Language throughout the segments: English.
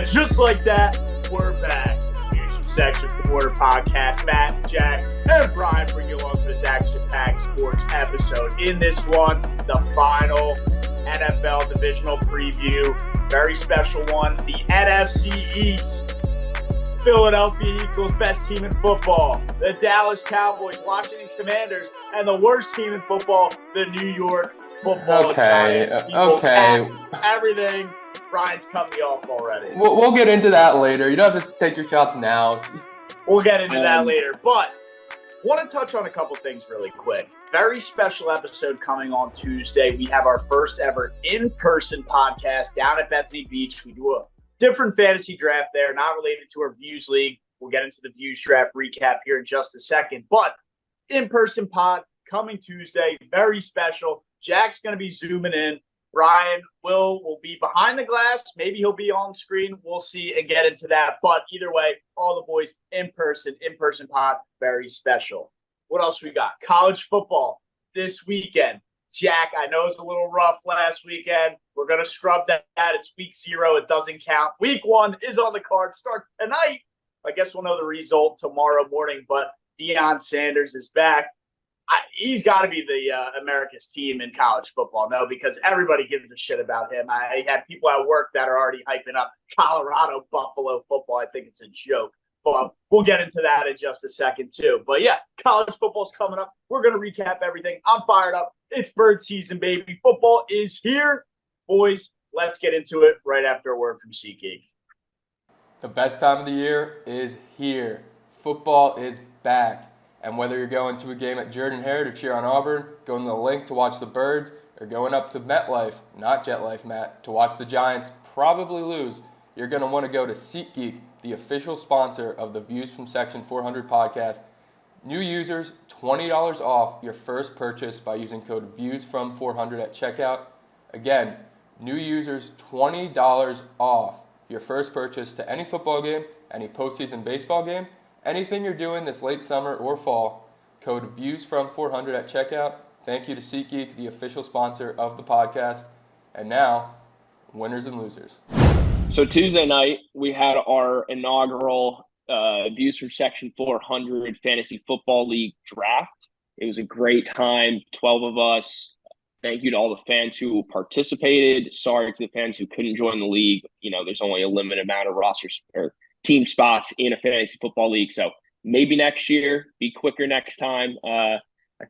And just like that, we're back. Views from Section 4 podcast. Matt, Jack, and Brian bring you along for this action-packed sports episode. In this one, the final NFL Divisional preview. Very special one. The NFC East. Philadelphia Eagles, best team in football. The Dallas Cowboys, Washington Commanders, and the worst team in football, the New York Football Giants. Okay. Everything. Brian's cut me off already. We'll get into that later. You don't have to take your shots now. We'll get into that later. But want to touch on a couple things really quick. Very special episode coming on Tuesday. We have our first ever in-person podcast down at Bethany Beach. We do a different fantasy draft there, not related to our Views League. We'll get into the Views draft recap here in just a second. But in-person pod coming Tuesday, very special. Jack's going to be zooming in. Brian will be behind the glass. Maybe he'll be on screen. We'll see and get into that. But either way, all the boys in person pod, very special. What else we got? College football this weekend. Jack, I know it's a little rough last weekend. We're going to scrub that. It's week 0. It doesn't count. Week 1 is on the card. Starts tonight. I guess we'll know the result tomorrow morning. But Deion Sanders is back. He's got to be the America's team in college football, no, because everybody gives a shit about him. I had people at work that are already hyping up Colorado Buffalo football. I think it's a joke. But we'll get into that in just a second, too. But, yeah, college football's coming up. We're going to recap everything. I'm fired up. It's bird season, baby. Football is here. Boys, let's get into it right after a word from SeatGeek. The best time of the year is here. Football is back. And whether you're going to a game at Jordan-Hare to cheer on Auburn, going to the Link to watch the Birds, or going up to MetLife, not JetLife, Matt, to watch the Giants probably lose, you're going to want to go to SeatGeek, the official sponsor of the Views from Section 400 podcast. New users, $20 off your first purchase by using code VIEWSFROM400 at checkout. Again, new users, $20 off your first purchase to any football game, any postseason baseball game, anything you're doing this late summer or fall. Code VIEWSFROM400 at checkout. Thank you to SeatGeek, the official sponsor of the podcast. And now, winners and losers. So Tuesday night, we had our inaugural Views from Section 400 Fantasy Football League draft. It was a great time, 12 of us. Thank you to all the fans who participated. Sorry to the fans who couldn't join the league. You know, there's only a limited amount of rosters or team spots in a fantasy football league. So maybe next year, be quicker next time. I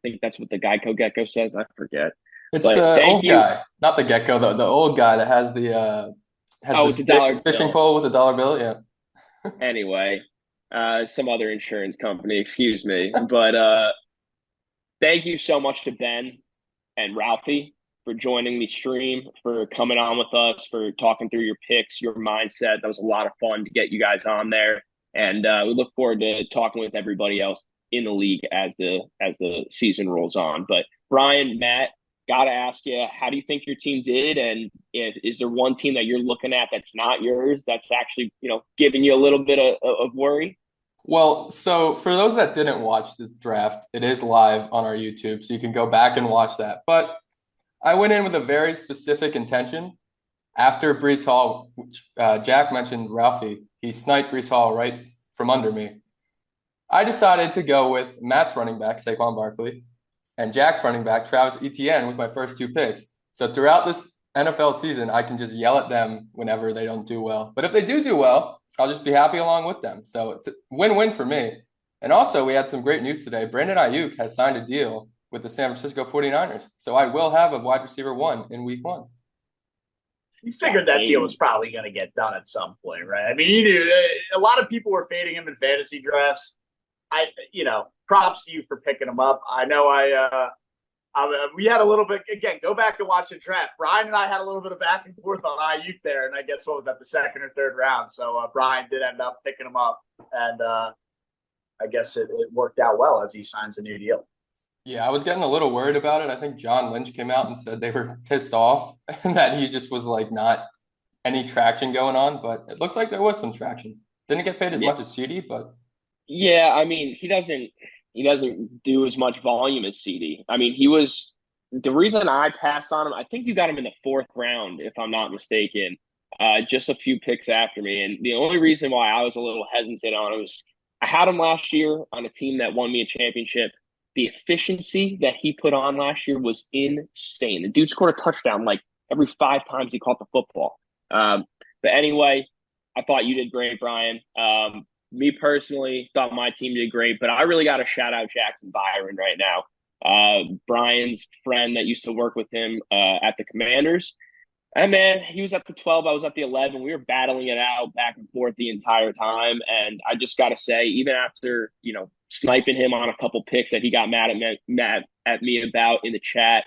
think that's what the Geico Gecko says. I forget. It's the old guy, not the gecko, the old guy that has the fishing pole with the dollar bill. Yeah. Anyway, some other insurance company, excuse me. But thank you so much to Ben and Ralphie for joining the stream, for coming on with us, for talking through your picks, your mindset. That was a lot of fun to get you guys on there. And we look forward to talking with everybody else in the league as the season rolls on. But Brian, Matt, got to ask you, how do you think your team did? And is there one team that you're looking at that's not yours, that's actually, giving you a little bit of worry? Well, so for those that didn't watch this draft, it is live on our YouTube, so you can go back and watch that. But I went in with a very specific intention. After Breece Hall, which Jack mentioned Ralphie, he sniped Breece Hall right from under me. I decided to go with Matt's running back, Saquon Barkley, and Jack's running back, Travis Etienne, with my first 2 picks. So throughout this NFL season, I can just yell at them whenever they don't do well. But if they do well, I'll just be happy along with them. So it's a win-win for me. And also, we had some great news today. Brandon Ayuk has signed a deal with the San Francisco 49ers. So I will have a wide receiver 1 in week 1. You figured that deal was probably going to get done at some point, right? I mean, you knew a lot of people were fading him in fantasy drafts. Props to you for picking him up. I know we had a little bit, again, go back and watch the draft. Brian and I had a little bit of back and forth on Ayuk there, and I guess what was that, the 2nd or 3rd round. So Brian did end up picking him up, and I guess it worked out well as he signs a new deal. Yeah, I was getting a little worried about it. I think John Lynch came out and said they were pissed off and that he just was not any traction going on, but it looks like there was some traction. Didn't get paid as much as CD, but yeah, I mean, he doesn't do as much volume as CD. I mean, the reason I passed on him, I think you got him in the 4th round, if I'm not mistaken. just a few picks after me. And the only reason why I was a little hesitant on it was I had him last year on a team that won me a championship. The efficiency that he put on last year was insane. The dude scored a touchdown like every 5 times he caught the football. But anyway, I thought you did great, Brian. Me personally thought my team did great, but I really got to shout out Jackson Byron right now. Brian's friend that used to work with him at the Commanders. And man, he was at the 12, I was at the 11. We were battling it out back and forth the entire time. And I just got to say, even after, sniping him on a couple picks that he got mad at me about in the chat,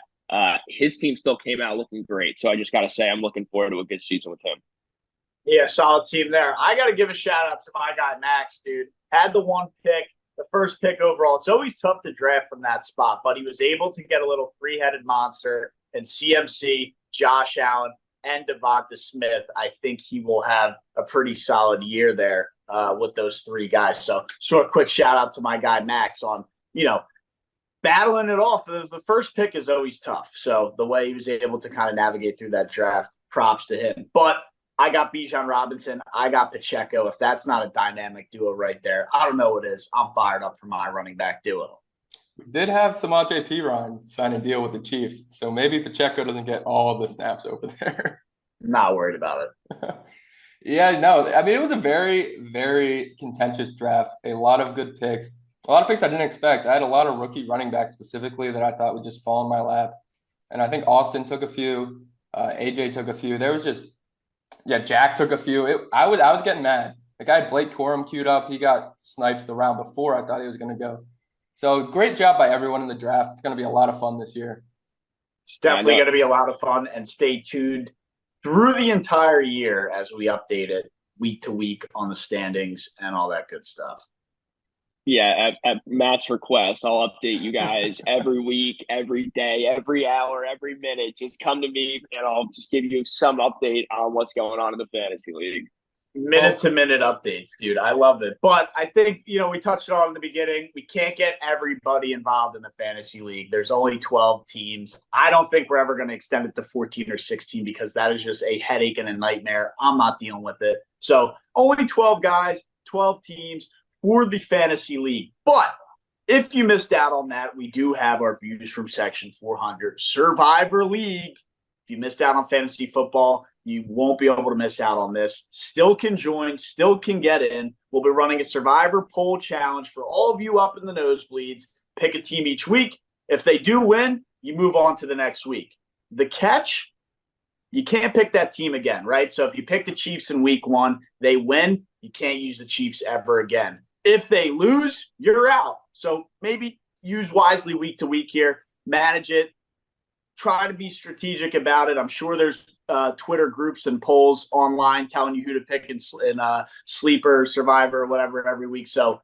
his team still came out looking great. So I just got to say, I'm looking forward to a good season with him. Yeah, solid team there. I got to give a shout out to my guy, Max, dude. Had the one pick, the first pick overall. It's always tough to draft from that spot, but he was able to get a little three-headed monster and CMC, Josh Allen, and Devonta Smith. I think he will have a pretty solid year there with those three guys. So, a quick shout out to my guy, Max, on, battling it off. The first pick is always tough. So, the way he was able to kind of navigate through that draft, props to him. But I got Bijan Robinson. I got Pacheco. If that's not a dynamic duo right there, I don't know what is. I'm fired up for my running back duo. We did have Samaje Perine sign a deal with the Chiefs, so maybe Pacheco doesn't get all the snaps over there. Not worried about it. Yeah, no. I mean, it was a very, very contentious draft. A lot of good picks. A lot of picks I didn't expect. I had a lot of rookie running backs specifically that I thought would just fall in my lap. And I think Austin took a few. AJ took a few. There was just Jack took a few. I was getting mad. The guy Blake Corum queued up. He got sniped the round before I thought he was going to go. So great job by everyone in the draft. It's going to be a lot of fun this year. It's definitely going to be a lot of fun, and stay tuned through the entire year as we update it week to week on the standings and all that good stuff. Yeah, at Matt's request, I'll update you guys every week, every day, every hour, every minute. Just come to me and I'll just give you some update on what's going on in the fantasy league. Minute-to-minute updates, dude. I love it. But I think, we touched on in the beginning, we can't get everybody involved in the fantasy league. There's only 12 teams. I don't think we're ever going to extend it to 14 or 16 because that is just a headache and a nightmare. I'm not dealing with it. So only 12 guys, 12 teams for the fantasy league. But if you missed out on that, we do have our views from Section 400 Survivor League. If you missed out on fantasy football, you won't be able to miss out on this. Still can join, still can get in. We'll be running a Survivor poll challenge for all of you up in the nosebleeds. Pick a team each week. If they do win, you move on to the next week. The catch, you can't pick that team again, right? So if you pick the Chiefs in week 1, they win, you can't use the Chiefs ever again. If they lose, you're out. So maybe use wisely week to week here. Manage it. Try to be strategic about it. I'm sure there's Twitter groups and polls online telling you who to pick in Sleeper, Survivor, or whatever every week. So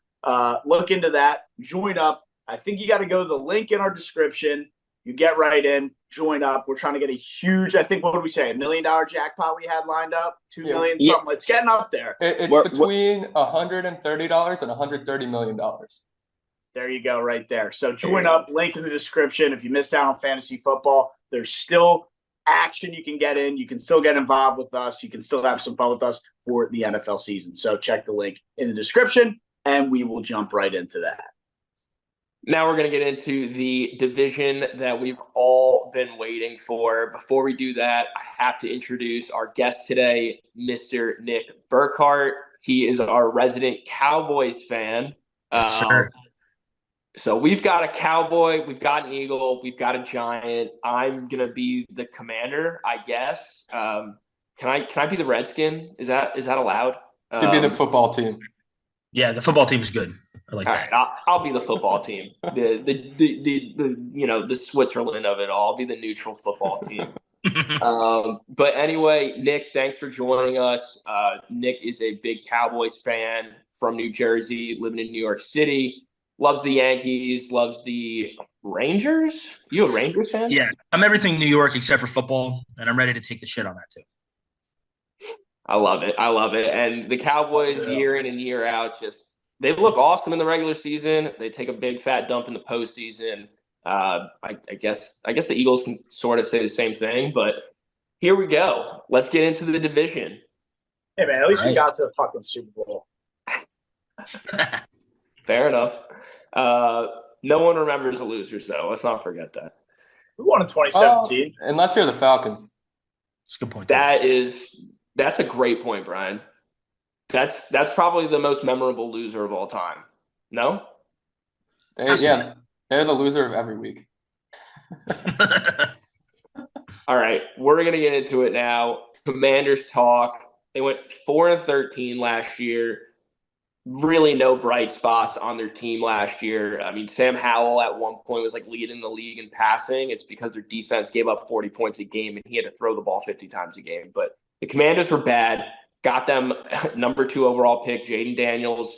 look into that. Join up. I think you got to go to the link in our description. You get right in, join up. We're trying to get a huge, I think, what did we say, $1 million jackpot we had lined up? $2 million, something. It's getting up there. It's between $130 and $130 million. There you go, right there. So join up, link in the description. If you missed out on fantasy football, there's still action you can get in. You can still get involved with us. You can still have some fun with us for the NFL season. So check the link in the description, and we will jump right into that. Now we're going to get into the division that we've all been waiting for. Before we do that, I have to introduce our guest today, Mr. Nick Burkhart. He is our resident Cowboys fan. Yes, sir. So we've got a Cowboy, we've got an Eagle, we've got a Giant. I'm going to be the Commander, I guess. Can I be the Redskin? Is that allowed? To be the football team. Yeah, the football team's good. I like that. Right, I'll be the football team. The the Switzerland of it all. I'll be the neutral football team. But anyway, Nick, thanks for joining us. Nick is a big Cowboys fan from New Jersey, living in New York City. Loves the Yankees, loves the Rangers. You a Rangers fan? Yeah, I'm everything New York except for football, and I'm ready to take the shit on that too. I love it. And the Cowboys, year in and year out, they look awesome in the regular season. They take a big fat dump in the postseason. I guess the Eagles can sort of say the same thing, but here we go. Let's get into the division. Hey, man, at least we Right. got to the fucking Super Bowl. Fair enough. No one remembers the losers, though. Let's not forget that. We won in 2017. Unless you're the Falcons. That's a good point. That's a great point, Brian. That's probably the most memorable loser of all time. No? They're the loser of every week. All right, we're gonna get into it now. Commanders talk. They went 4-13 last year. Really no bright spots on their team last year. I mean, Sam Howell at one point was like leading the league in passing. It's because their defense gave up 40 points a game and he had to throw the ball 50 times a game. But the Commanders were bad. Got them number 2 overall pick, Jaden Daniels.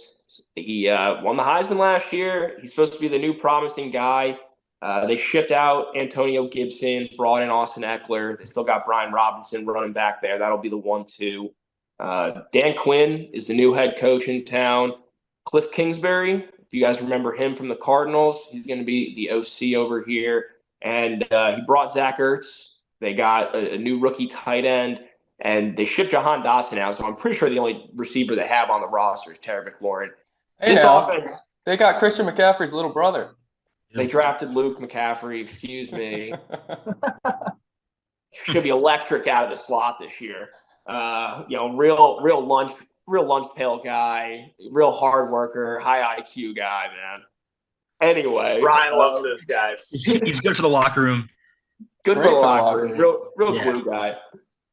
He won the Heisman last year. He's supposed to be the new promising guy. They shipped out Antonio Gibson, brought in Austin Eckler. They still got Brian Robinson running back there. That'll be the 1-2. Dan Quinn is the new head coach in town. Cliff Kingsbury, if you guys remember him from the Cardinals, he's going to be the OC over here. And he brought Zach Ertz. They got a new rookie tight end. And they shipped Jahan Dotson out, so I'm pretty sure the only receiver they have on the roster is Terry McLaurin. Hey, offense, they got Christian McCaffrey's little brother. They drafted Luke McCaffrey, excuse me. Should be electric out of the slot this year. Real lunch pail guy, real hard worker, high IQ guy, man. Anyway, Brian loves those guys. He's good for the locker room. Good for the locker room. Real Yeah. cool guy.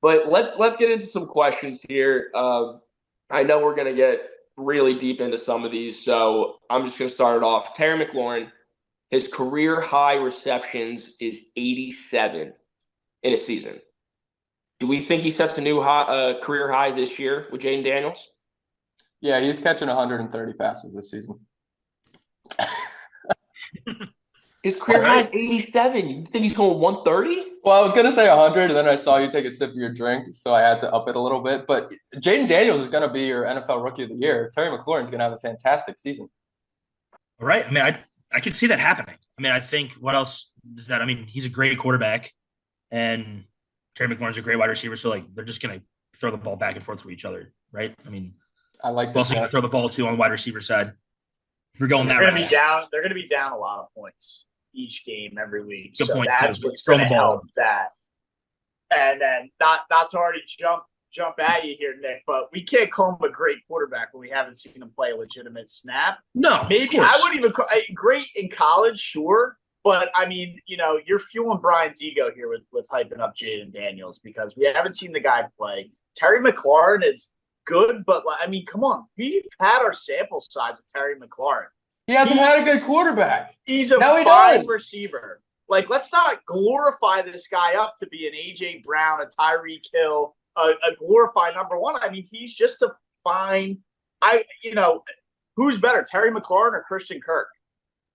But let's get into some questions here. I know we're gonna get really deep into some of these, so I'm just gonna start it off. Terry McLaurin, his career high receptions is 87 in a season. Do we think he sets a new career high this year with Jaden Daniels? Yeah, he's catching 130 passes this season. His career high is 87. You think he's going 130? Well, I was going to say 100, and then I saw you take a sip of your drink, so I had to up it a little bit. But Jaden Daniels is going to be your NFL Rookie of the Year. Terry McLaurin's going to have a fantastic season. All right. I mean, I could see that happening. I mean, I think what else is that? I mean, he's a great quarterback, and Terry McLaurin's a great wide receiver. So, like, they're just going to throw the ball back and forth to each other, right? I mean, I like who else this. are going to throw the ball to on the wide receiver side? If we're going that They're going to route. be down. They're going to be down a lot of points each game every week. Good so point. that's Yeah, what's throw going the to ball. help that. And then not to already jump at you here, Nick, but we can't call him a great quarterback when we haven't seen him play a legitimate snap. No, Maybe I wouldn't even call great in college, sure. But I mean, you're fueling Brian's ego here with hyping up Jaden Daniels because we haven't seen the guy play. Terry McLaurin is good, but I mean, come on, we've had our sample size of Terry McLaurin. He hasn't had a good quarterback. He's a fine receiver. Like, let's not glorify this guy up to be an A.J. Brown, a Tyreek Hill, a glorified number one. I mean, he's just a fine who's better, Terry McLaurin or Christian Kirk?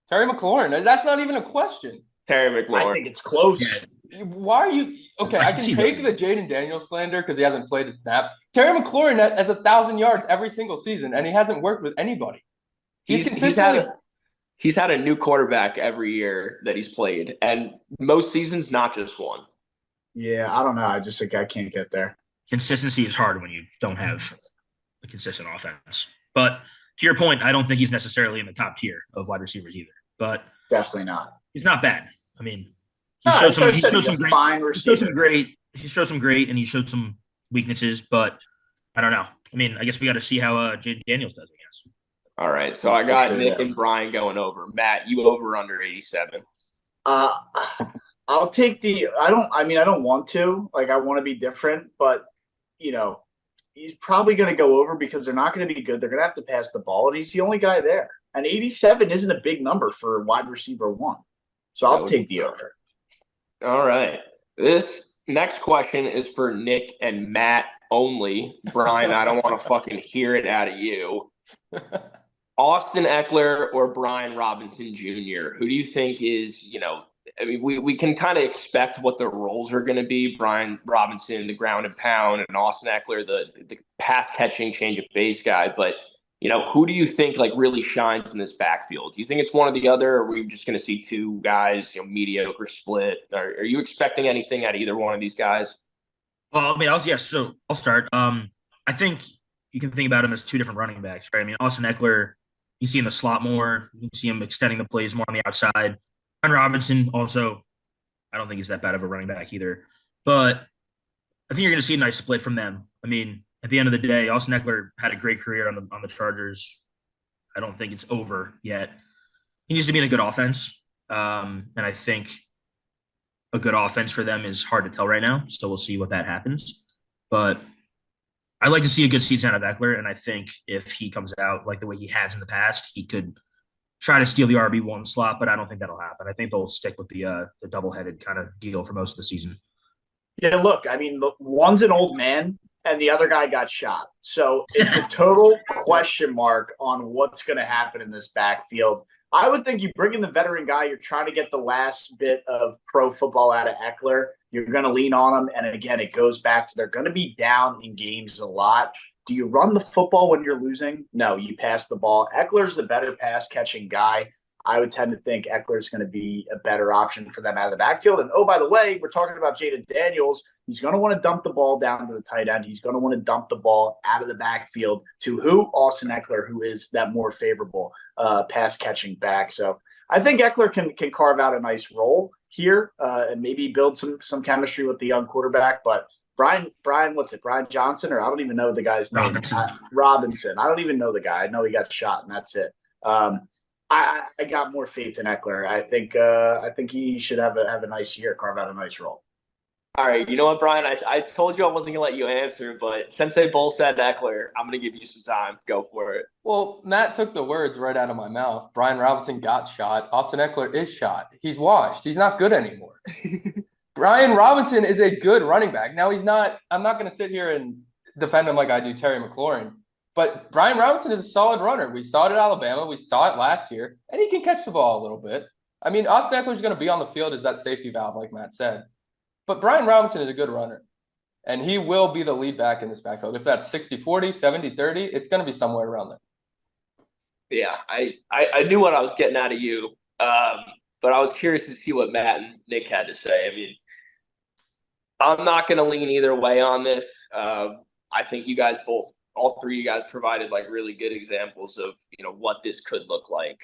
Terry McLaurin. That's not even a question. Terry McLaurin. I think it's close. Yeah. Why are you – okay, I can take the Jaden Daniels slander because he hasn't played a snap. Terry McLaurin has 1,000 yards every single season, and he hasn't worked with anybody. He's consistently – He's had a new quarterback every year that he's played, and most seasons, not just one. Yeah, I don't know. I just think I can't get there. Consistency is hard when you don't have a consistent offense. But to your point, I don't think he's necessarily in the top tier of wide receivers either. But definitely not. He's not bad. I mean, he showed some great, and he showed some weaknesses. But I don't know. I mean, I guess we got to see how Jaden Daniels does, I guess. All right, so I got Nick and Brian going over. Matt, you over under 87? I'll take I don't want to. Like, I want to be different, but he's probably going to go over because they're not going to be good. They're going to have to pass the ball, and he's the only guy there. And 87 isn't a big number for wide receiver one, so I'll take the over. All right, this next question is for Nick and Matt only. Brian, I don't want to fucking hear it out of you. Austin Eckler or Brian Robinson Jr.? Who do you think is, I mean, we can kind of expect what their roles are going to be. Brian Robinson, the ground and pound, and Austin Eckler, the pass catching, change of pace guy. But, who do you think really shines in this backfield? Do you think it's one or the other, or are we just going to see two guys, mediocre split? Are you expecting anything out of either one of these guys? Well, I mean, so I'll start. I think you can think about him as two different running backs, right? I mean, Austin Eckler, you see in the slot more. You can see him extending the plays more on the outside. And Robinson also, I don't think he's that bad of a running back either. But I think you're going to see a nice split from them. I mean, at the end of the day, Austin Eckler had a great career on the Chargers. I don't think it's over yet. He needs to be in a good offense, and I think a good offense for them is hard to tell right now. So we'll see what that happens. But I like to see a good season out of Eckler, and I think if he comes out like the way he has in the past, he could try to steal the RB1 slot. But I don't think that'll happen. I think they'll stick with the double headed kind of deal for most of the season. Yeah, look, I mean, one's an old man and the other guy got shot. So it's a total question mark on what's going to happen in this backfield. I would think you bring in the veteran guy, you're trying to get the last bit of pro football out of Eckler. You're going to lean on him. And again, it goes back to they're going to be down in games a lot. Do you run the football when you're losing? No, you pass the ball. Eckler's the better pass catching guy. I would tend to think Eckler's going to be a better option for them out of the backfield. And oh, by the way, we're talking about Jaden Daniels. He's going to want to dump the ball down to the tight end. He's going to want to dump the ball out of the backfield to who? Austin Eckler, who is that more favorable pass catching back. So I think Eckler can carve out a nice role here and maybe build some chemistry with the young quarterback. But Brian, what's it? Brian Johnson, or I don't even know the guy's name. Robinson. I don't even know the guy. I know he got shot, and that's it. I got more faith in Eckler. I think he should have a nice year, carve out a nice role. All right, you know what, Brian? I told you I wasn't gonna let you answer, but since they both said Eckler, I'm gonna give you some time. Go for it. Well, Matt took the words right out of my mouth. Brian Robinson got shot. Austin Eckler is shot. He's washed. He's not good anymore. Brian Robinson is a good running back. Now he's not. I'm not going to sit here and defend him like I do Terry McLaurin. But Brian Robinson is a solid runner. We saw it at Alabama. We saw it last year. And he can catch the ball a little bit. I mean, Austin Eckler is going to be on the field as that safety valve, like Matt said. But Brian Robinson is a good runner. And he will be the lead back in this backfield. If that's 60-40, 70-30, it's going to be somewhere around there. Yeah, I knew what I was getting out of you, but I was curious to see what Matt and Nick had to say. I mean, I'm not going to lean either way on this. I think you guys both, all three of you guys provided like really good examples of, what this could look like.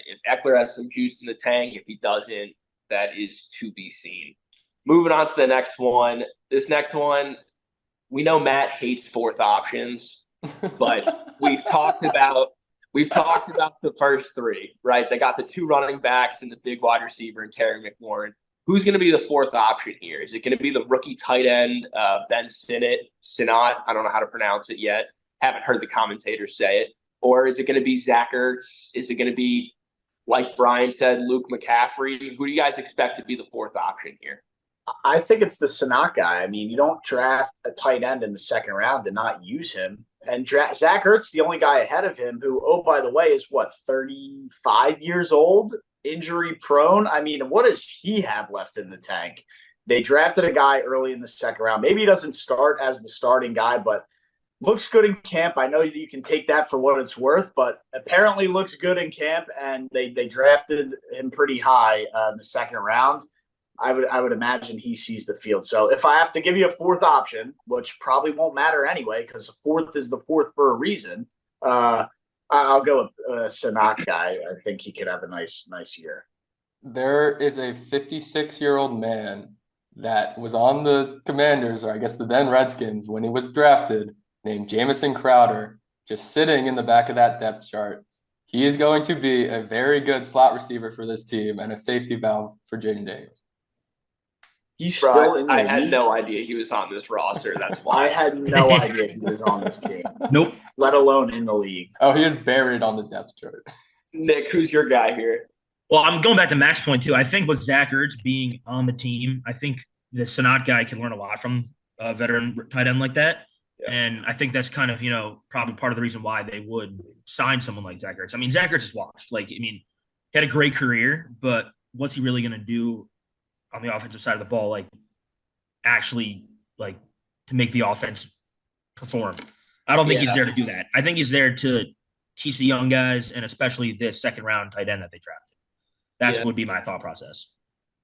If Eckler has some juice in the tank, if he doesn't, that is to be seen. Moving on to the next one. This next one, we know Matt hates fourth options, but we've talked about the first three, right? They got the two running backs and the big wide receiver and Terry McLaurin. Who's going to be the fourth option here? Is it going to be the rookie tight end, Ben Sinnott? I don't know how to pronounce it yet. Haven't heard the commentators say it. Or is it going to be Zach Ertz? Is it going to be, like Brian said, Luke McCaffrey? Who do you guys expect to be the fourth option here? I think it's the Sinnott guy. I mean, you don't draft a tight end in the second round and not use him. And Zach Ertz, the only guy ahead of him who, oh, by the way, is 35 years old, injury prone. I mean, what does he have left in the tank? They drafted a guy early in the second round. Maybe he doesn't start as the starting guy, but looks good in camp. I know that you can take that for what it's worth, but apparently looks good in camp, and they drafted him pretty high in the second round. I would imagine he sees the field. So if I have to give you a fourth option, which probably won't matter anyway, because the fourth is the fourth for a reason, I'll go with Sinnott guy. I think he could have a nice year. There is a 56-year-old man that was on the Commanders, or I guess the then Redskins, when he was drafted, named Jamison Crowder, just sitting in the back of that depth chart. He is going to be a very good slot receiver for this team and a safety valve for Jaden Daniels. He's still in the league. I had no idea he was on this roster. That's why. I had no idea he was on this team. Nope. Let alone in the league. Oh, he is buried on the depth chart. Nick, who's your guy here? Well, I'm going back to Mac's point, too. I think with Zach Ertz being on the team, I think the Sinnott guy can learn a lot from a veteran tight end like that. Yeah. And I think that's kind of, probably part of the reason why they would sign someone like Zach Ertz. I mean, Zach Ertz is washed. He had a great career, but what's he really going to do on the offensive side of the ball, actually to make the offense perform? I don't think he's there to do that. I think he's there to teach the young guys, and especially this second round tight end that they drafted. That would be my thought process.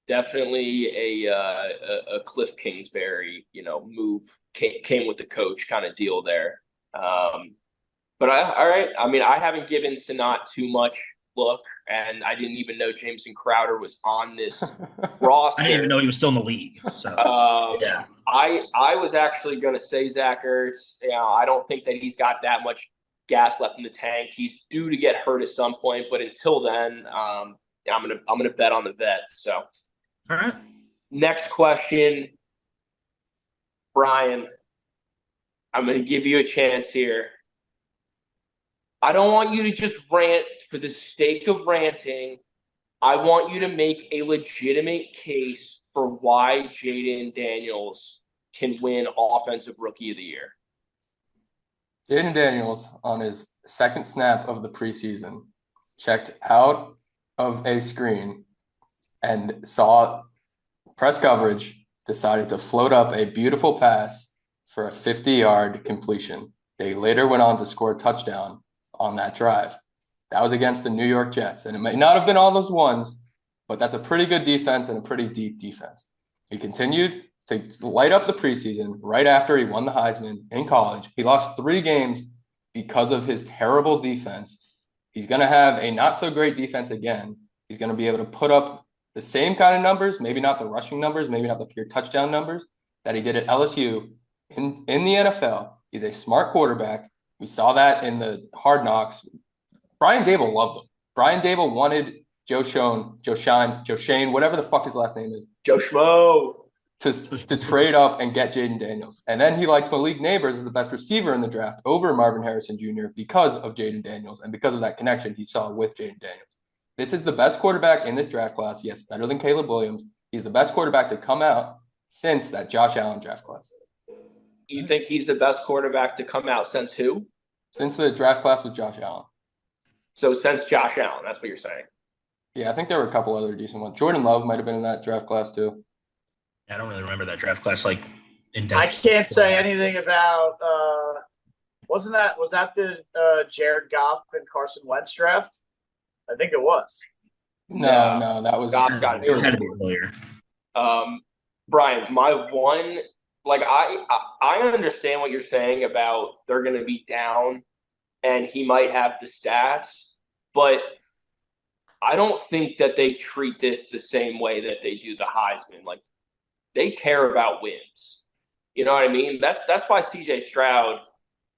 Definitely a Cliff Kingsbury, move came with the coach kind of deal there. But all right. I mean, I haven't given Sanat too much look, and I didn't even know Jameson Crowder was on this roster. I didn't even know he was still in the league. So Yeah. I was actually going to say Zach Ertz. I don't think that he's got that much gas left in the tank. He's due to get hurt at some point, but until then, I'm gonna bet on the vet. So, all right. Next question, Brian. I'm going to give you a chance here. I don't want you to just rant for the sake of ranting. I want you to make a legitimate case for why Jaden Daniels can win Offensive Rookie of the Year. Jaden Daniels, on his second snap of the preseason, checked out of a screen and saw press coverage, decided to float up a beautiful pass for a 50-yard completion. They later went on to score a touchdown on that drive. That was against the New York Jets, and it may not have been all those ones, but that's a pretty good defense and a pretty deep defense. He continued to light up the preseason right after he won the Heisman in college. He lost 3 games because of his terrible defense. He's going to have a not-so-great defense again. He's going to be able to put up the same kind of numbers, maybe not the rushing numbers, maybe not the pure touchdown numbers that he did at LSU in the NFL. He's a smart quarterback. We saw that in the Hard Knocks. Brian Dable loved him. Brian Dable wanted Joe Shane, whatever the fuck his last name is. Joe Schmo. To trade up and get Jaden Daniels. And then he liked Malik Neighbors as the best receiver in the draft over Marvin Harrison Jr. because of Jaden Daniels and because of that connection he saw with Jaden Daniels. This is the best quarterback in this draft class. Yes, better than Caleb Williams. He's the best quarterback to come out since that Josh Allen draft class. You think he's the best quarterback to come out since who? Since the draft class with Josh Allen. So since Josh Allen, that's what you're saying. Yeah, I think there were a couple other decent ones. Jordan Love might have been in that draft class too. I don't really remember that draft class in depth. I can't say anything about was that the Jared Goff and Carson Wentz draft? I think it was. No, that was Goff got It had to be earlier. Brian, my one, I understand what you're saying about they're going to be down and he might have the stats, but I don't think that they treat this the same way that they do the Heisman. Like, they care about wins. You know what I mean? That's why C.J. Stroud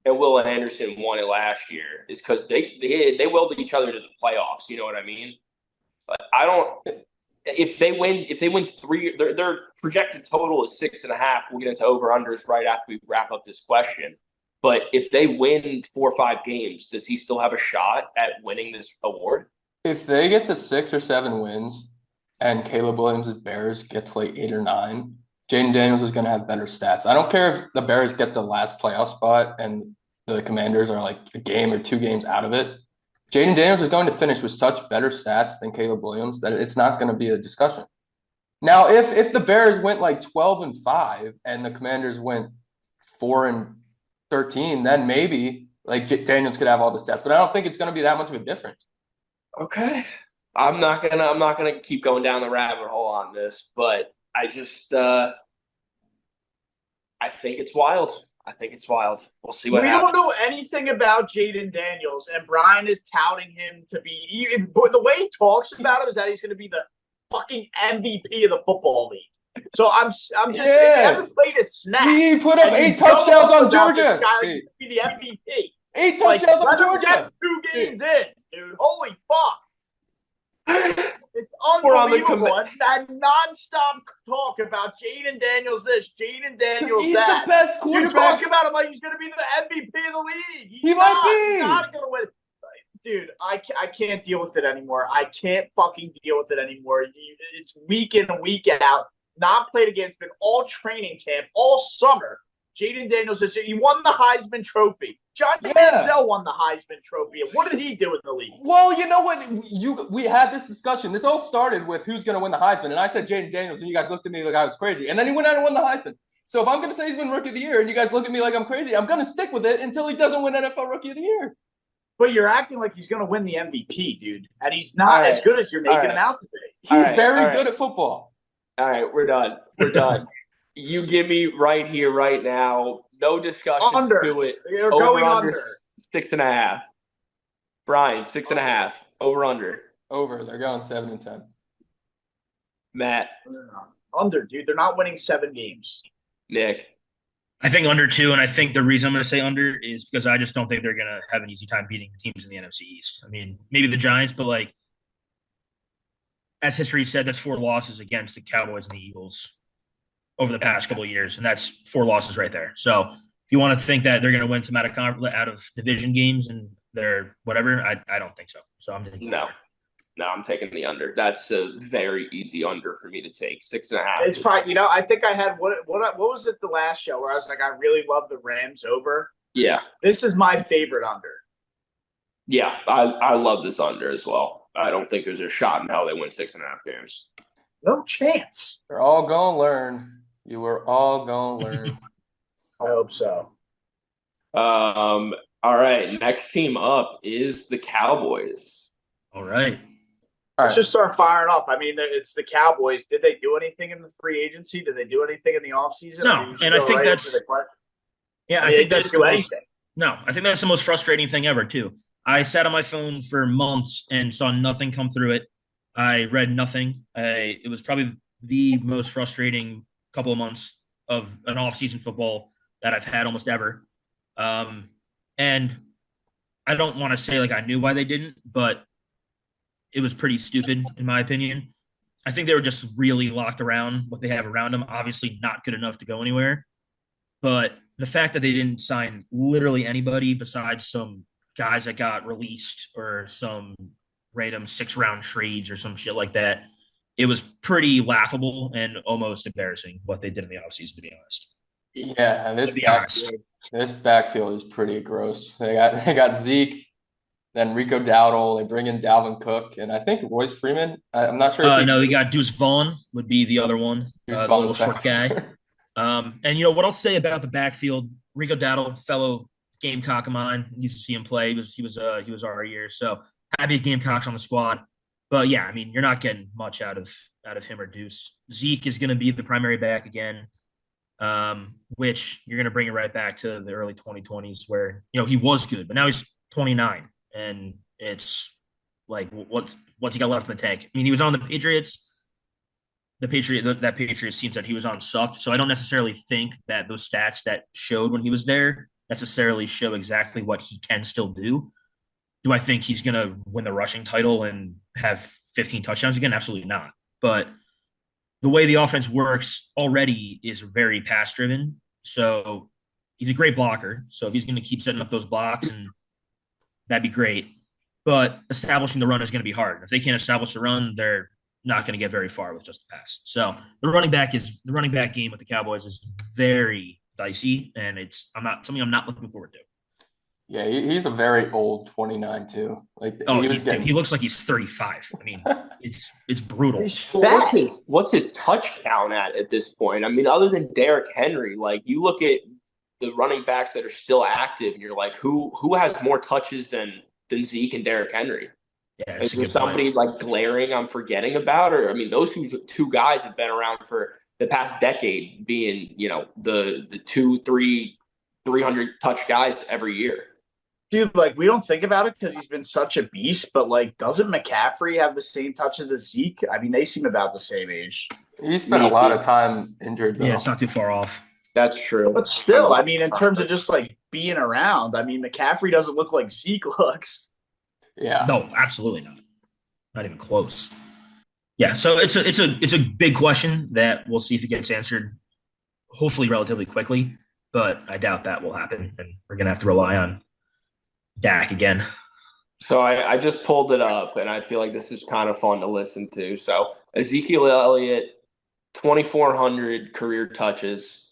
and Will Anderson won it last year, is because they willed each other to the playoffs. You know what I mean? But I don't. If they win 3, their projected total is 6.5. We'll get into over unders right after we wrap up this question. But if they win 4 or 5 games, does he still have a shot at winning this award? If they get to 6 or 7 wins and Caleb Williams' Bears get to 8 or 9, Jaden Daniels is going to have better stats. I don't care if the Bears get the last playoff spot and the Commanders are a game or 2 games out of it. Jaden Daniels is going to finish with such better stats than Caleb Williams that it's not going to be a discussion. Now, if the Bears went 12-5 and the Commanders went 4-13, then maybe Daniels could have all the stats. But I don't think it's going to be that much of a difference. Okay. I'm not gonna keep going down the rabbit hole on this, but I just I think it's wild. We'll see what happens. We don't know anything about Jaden Daniels, and Brian is touting him to be the way he talks about him is that he's going to be the fucking MVP of the football league. So I'm just he hasn't played a snap. He put up 8 touchdowns on Georgia. Be the MVP. 8 touchdowns on Georgia. Get 2 games in, dude. Holy fuck. It's unbelievable. It's that nonstop talk about Jaden Daniels this, Jaden Daniels he's that. The best quarterback. You talk about him like he's going to be the MVP of the league. He's not going to win. Dude, I can't deal with it anymore. I can't fucking deal with it anymore. It's week in and week out. Not played against him all training camp, all summer. Jaden Daniels, he won the Heisman Trophy. Johnny Manziel won the Heisman Trophy. And what did he do in the league? Well, you know what? We had this discussion. This all started with who's going to win the Heisman. And I said Jaden Daniels, and you guys looked at me like I was crazy. And then he went out and won the Heisman. So if I'm going to say he's been Rookie of the Year and you guys look at me like I'm crazy, I'm going to stick with it until he doesn't win NFL Rookie of the Year. But you're acting like he's going to win the MVP, dude. And he's not as good as you're making him out to be. He's very good at football. All right, we're done. We're done. You give me right here, right now. No discussion Under. to it. You're Over going under under. 6.5. Brian, 6.5. Over under. Over. They're going 7 and 10. Matt, Under, dude. They're not winning 7 games. Nick. I think under 2, and I think the reason I'm going to say under is because I just don't think they're going to have an easy time beating teams in the NFC East. I mean, maybe the Giants, but like as history said, that's 4 losses against the Cowboys and the Eagles over the past couple of years, and that's 4 losses right there. So if you want to think that they're going to win some out of division games and they're whatever, I don't think so. So I'm taking No, I'm taking the under. That's a very easy under for me to take. 6.5. It's probably, I think I had what was it the last show where I was like, I really love the Rams over. Yeah. This is my favorite under. Yeah, I love this under as well. I don't think there's a shot in hell they win 6.5 games. No chance. They're all going to learn. You were all going to learn. I hope so. All right, next team up is the Cowboys. All right. Let's just start firing off. I mean, it's the Cowboys. Did they do anything in the free agency? Did they do anything in the offseason? No, and I think that's – yeah, I think that's do anything. No, I think that's the most frustrating thing ever, too. I sat on my phone for months and saw nothing come through it. I read nothing. It was probably the most frustrating couple of months of an off-season football that I've had almost ever. And I don't want to say like I knew why they didn't, but it was pretty stupid in my opinion. I think they were just really locked around what they have around them. Obviously not good enough to go anywhere. But the fact that they didn't sign literally anybody besides some guys that got released or some random 6-round trades or some shit like that, it was pretty laughable and almost embarrassing what they did in the offseason, to be honest. Yeah, and this backfield is pretty gross. They got Zeke, then Rico Dowdle. They bring in Dalvin Cook, and I think Royce Freeman. I'm not sure. No, we got Deuce Vaughn would be the other one, the little short guy. And what I'll say about the backfield, Rico Dowdle, fellow Gamecock of mine, used to see him play. He was our year, so happy Gamecocks on the squad. But yeah, I mean, you're not getting much out of him or Deuce. Zeke is going to be the primary back again, which you're going to bring it right back to the early 2020s where he was good, but now he's 29, and it's like what's he got left in the tank? I mean, he was on the Patriots. That Patriots team that he was on sucked, so I don't necessarily think that those stats that showed when he was there necessarily show exactly what he can still do. Do I think he's going to win the rushing title and have 15 touchdowns again? Absolutely not. But the way the offense works already is very pass driven. So he's a great blocker. So if he's going to keep setting up those blocks, and that'd be great. But establishing the run is going to be hard. If they can't establish the run, they're not going to get very far with just a pass. So the running back game with the Cowboys is very dicey, and it's something I'm not looking forward to. Yeah, he's a very old 29 too. Like he looks like he's 35. I mean, it's brutal. What's his touch count at this point? I mean, other than Derrick Henry, like you look at the running backs that are still active, and you're like, who has more touches than Zeke and Derrick Henry? Yeah, is there somebody like glaring I'm forgetting about? Or I mean, those two guys have been around for the past decade, being the 300 touch guys every year. Dude, like we don't think about it because he's been such a beast, but like, doesn't McCaffrey have the same touches as Zeke? I mean, they seem about the same age. He spent a lot of time injured, though. Yeah, it's not too far off. That's true. But still, I mean, in terms of just like being around, I mean, McCaffrey doesn't look like Zeke looks. Yeah. No, absolutely not. Not even close. Yeah, so it's a big question that we'll see if it gets answered, hopefully relatively quickly, but I doubt that will happen, and we're gonna have to rely on Dak again. So I just pulled it up, and I feel like this is kind of fun to listen to. So Ezekiel Elliott, 2,400 career touches.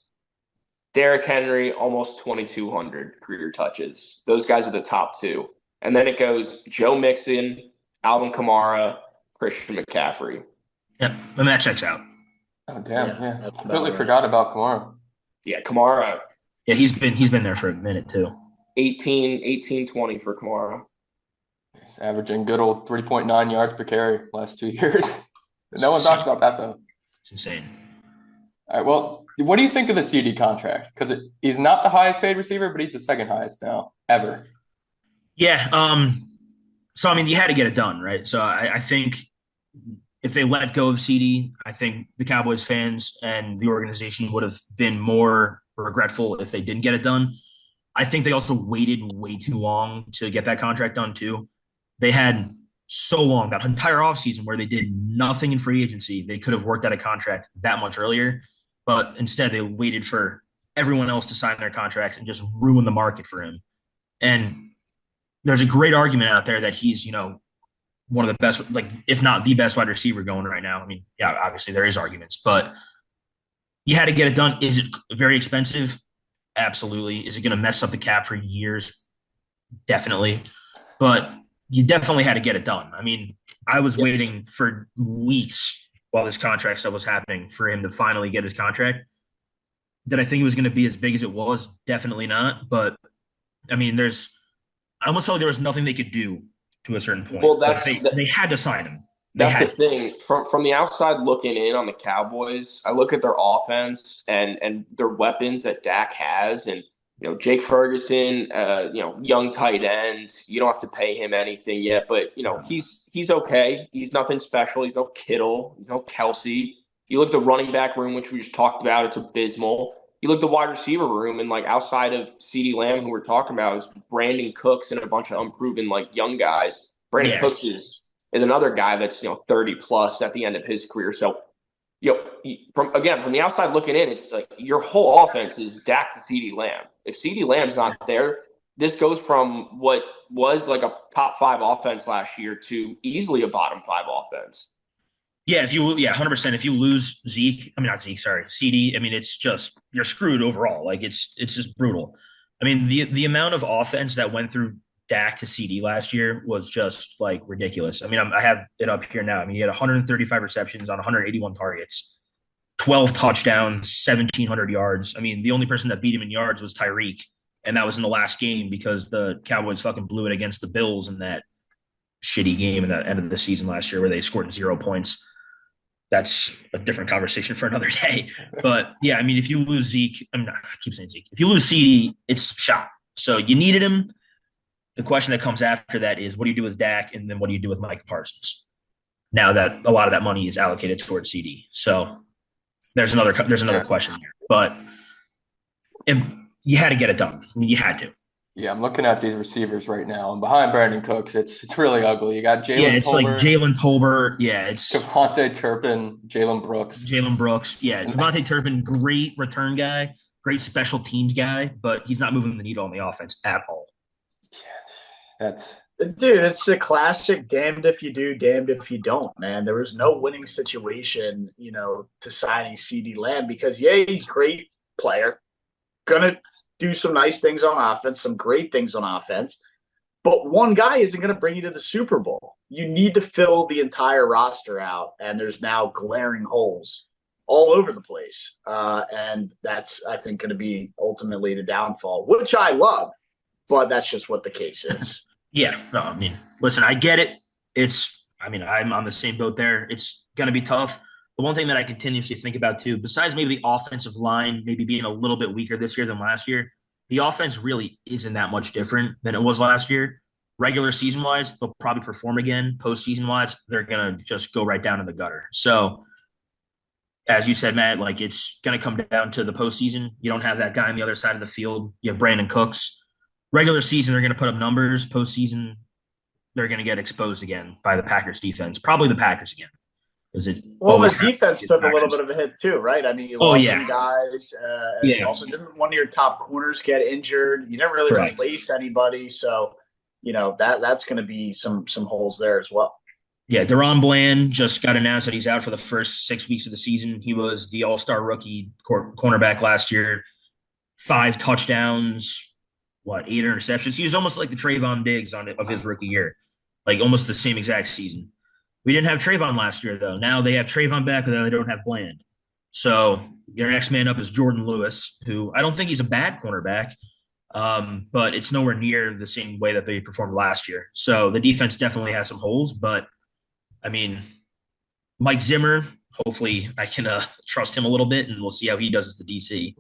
Derrick Henry, almost 2,200 career touches. Those guys are the top two. And then it goes Joe Mixon, Alvin Kamara, Christian McCaffrey. Yeah, and that checks out. Oh, damn. Yeah. Completely forgot about Kamara. Yeah, Kamara. Yeah, he's been there for a minute, too. 20 for Kamara. He's averaging good old 3.9 yards per carry last 2 years. No one talks about that, though. It's insane. All right. Well, what do you think of the CD contract? Because he's not the highest paid receiver, but he's the second highest now ever. Yeah. So I mean, you had to get it done, right? So I think if they let go of CD, I think the Cowboys fans and the organization would have been more regretful if they didn't get it done. I think they also waited way too long to get that contract done too. They had so long, that entire offseason where they did nothing in free agency. They could have worked out a contract that much earlier, but instead they waited for everyone else to sign their contracts and just ruin the market for him. And there's a great argument out there that he's, one of the best, like if not the best wide receiver going right now. I mean, yeah, obviously there is arguments, but you had to get it done. Is it very expensive? Absolutely. Is it going to mess up the cap for years? Definitely. But you definitely had to get it done. I mean, I was waiting for weeks while this contract stuff was happening for him to finally get his contract. Did I think it was going to be as big as it was? Definitely not. But I mean, I almost felt like there was nothing they could do to a certain point. Well, they had to sign him. That's the thing. From the outside looking in on the Cowboys, I look at their offense and their weapons that Dak has, and Jake Ferguson, young tight end. You don't have to pay him anything yet, but he's okay. He's nothing special. He's no Kittle. He's no Kelsey. You look at the running back room, which we just talked about. It's abysmal. You look at the wide receiver room, and like outside of CeeDee Lamb, who we're talking about, is Brandon Cooks and a bunch of unproven young guys. Brandon Cooks is another guy that's 30 plus at the end of his career. So from the outside looking in, it's like your whole offense is Dak to CeeDee Lamb. If CeeDee Lamb's not there, this goes from what was like a top 5 offense last year to easily a bottom 5 offense. Yeah, 100%. If you lose CD, I mean, it's just you're screwed overall. Like it's just brutal. I mean, the amount of offense that went through Dak to CD last year was just like ridiculous. I mean, I have it up here now. I mean, he had 135 receptions on 181 targets, 12 touchdowns, 1,700 yards. I mean, the only person that beat him in yards was Tyreek, and that was in the last game because the Cowboys fucking blew it against the Bills in that shitty game in the end of the season last year where they scored 0 points. That's a different conversation for another day. But yeah, I mean, if you lose Zeke, I keep saying Zeke. If you lose CD, it's shot. So you needed him. The question that comes after that is, what do you do with Dak, and then what do you do with Mike Parsons? Now that a lot of that money is allocated towards CD, so there's another question here. But you had to get it done. I mean, you had to. Yeah, I'm looking at these receivers right now, and behind Brandon Cooks, it's really ugly. You got Jalen Tolbert. Yeah, it's like Jalen Tolbert. Yeah, it's Devontae Turpin, Jalen Brooks. Yeah, Devontae Turpin, great return guy, great special teams guy, but he's not moving the needle on the offense at all. It's a classic damned if you do, damned if you don't, man. There was no winning situation, to signing CeeDee Lamb because, he's a great player. Gonna do some nice things on offense, some great things on offense. But one guy isn't going to bring you to the Super Bowl. You need to fill the entire roster out, and there's now glaring holes all over the place. And that's, I think, going to be ultimately the downfall, which I love, but that's just what the case is. Yeah, no, I mean, listen, I get it. I'm on the same boat there. It's going to be tough. The one thing that I continuously think about too, besides maybe the offensive line maybe being a little bit weaker this year than last year, the offense really isn't that much different than it was last year. Regular season-wise, they'll probably perform again. Postseason-wise, they're going to just go right down in the gutter. So, as you said, Matt, it's going to come down to the postseason. You don't have that guy on the other side of the field. You have Brandon Cooks. Regular season, they're going to put up numbers. Postseason, they're going to get exposed again by the Packers defense. Probably the Packers again. The defense took a little bit of a hit too, right? I mean, you lost some guys. Also, didn't one of your top corners get injured? You didn't really replace anybody, so that's going to be some holes there as well. Yeah, Deron Bland just got announced that he's out for the first 6 weeks of the season. He was the All-Star rookie cornerback last year. 5 touchdowns. 8 interceptions? He was almost like the Trayvon Diggs of his rookie year, like almost the same exact season. We didn't have Trayvon last year, though. Now they have Trayvon back, but they don't have Bland. So your next man up is Jordan Lewis, who I don't think he's a bad cornerback, but it's nowhere near the same way that they performed last year. So the defense definitely has some holes, but, I mean, Mike Zimmer hopefully I can trust him a little bit, and we'll see how he does as the DC.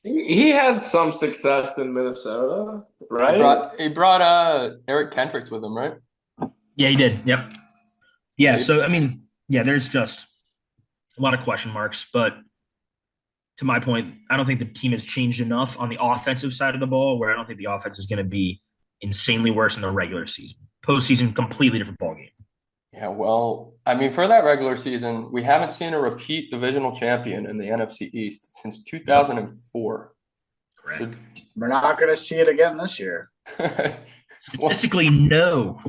He had some success in Minnesota, right? He brought Eric Kendricks with him, right? Yeah, he did. Yep. Yeah. So I mean, yeah, there's just a lot of question marks, but to my point, I don't think the team has changed enough on the offensive side of the ball where I don't think the offense is going to be insanely worse in the regular season. Postseason, completely different ballgame. Yeah, well, I mean, for that regular season, we haven't seen a repeat divisional champion in the NFC East since 2004. Correct. So, We're not going to see it again this year. Statistically, no.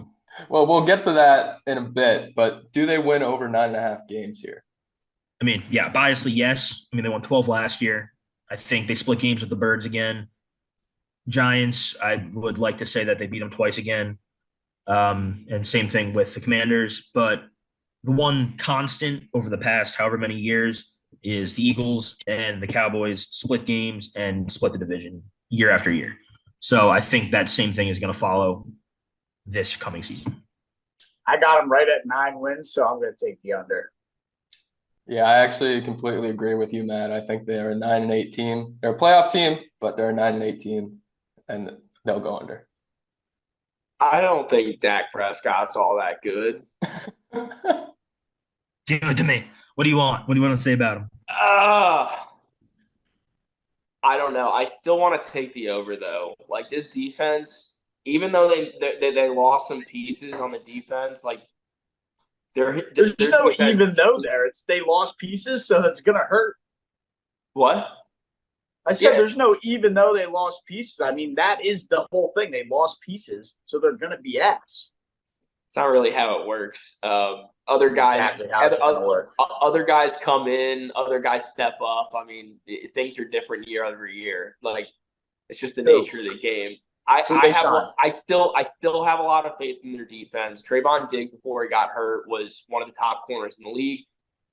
well, we'll get to that in a bit, but do they win over 9.5 games here? I mean, yeah, biasly, yes. I mean, they won 12 last year. I think they split games with the Birds again. Giants, I would like to say that they beat them twice again. And same thing with the Commanders. But the one constant over the past however many years is the Eagles and the Cowboys split games and split the division year after year. So I think that same thing is going to follow this coming season. I got them right at 9 wins, so I'm going to take the under. Yeah, I actually completely agree with you, Matt. I think they're a 9-8 team. They're a playoff team, but they're a 9-8 team, and they'll go under. I don't think Dak Prescott's all that good. Give it to me. What do you want? What do you want to say about him? I don't know. I still want to take the over, though. Like, this defense, even though they lost some pieces on the defense, like, there's their no defense, even though there. They lost pieces, so it's going to hurt. What? I said Yeah. there's no even though they lost pieces. I mean, that is the whole thing. They lost pieces, so they're going to be ass. It's not really how it works. Other guys, Exactly how it's gonna work. other guys come in, other guys step up. I mean, things are different year over year. Like, it's just the nature of the game. I still have a lot of faith in their defense. Trayvon Diggs, before he got hurt, was one of the top corners in the league.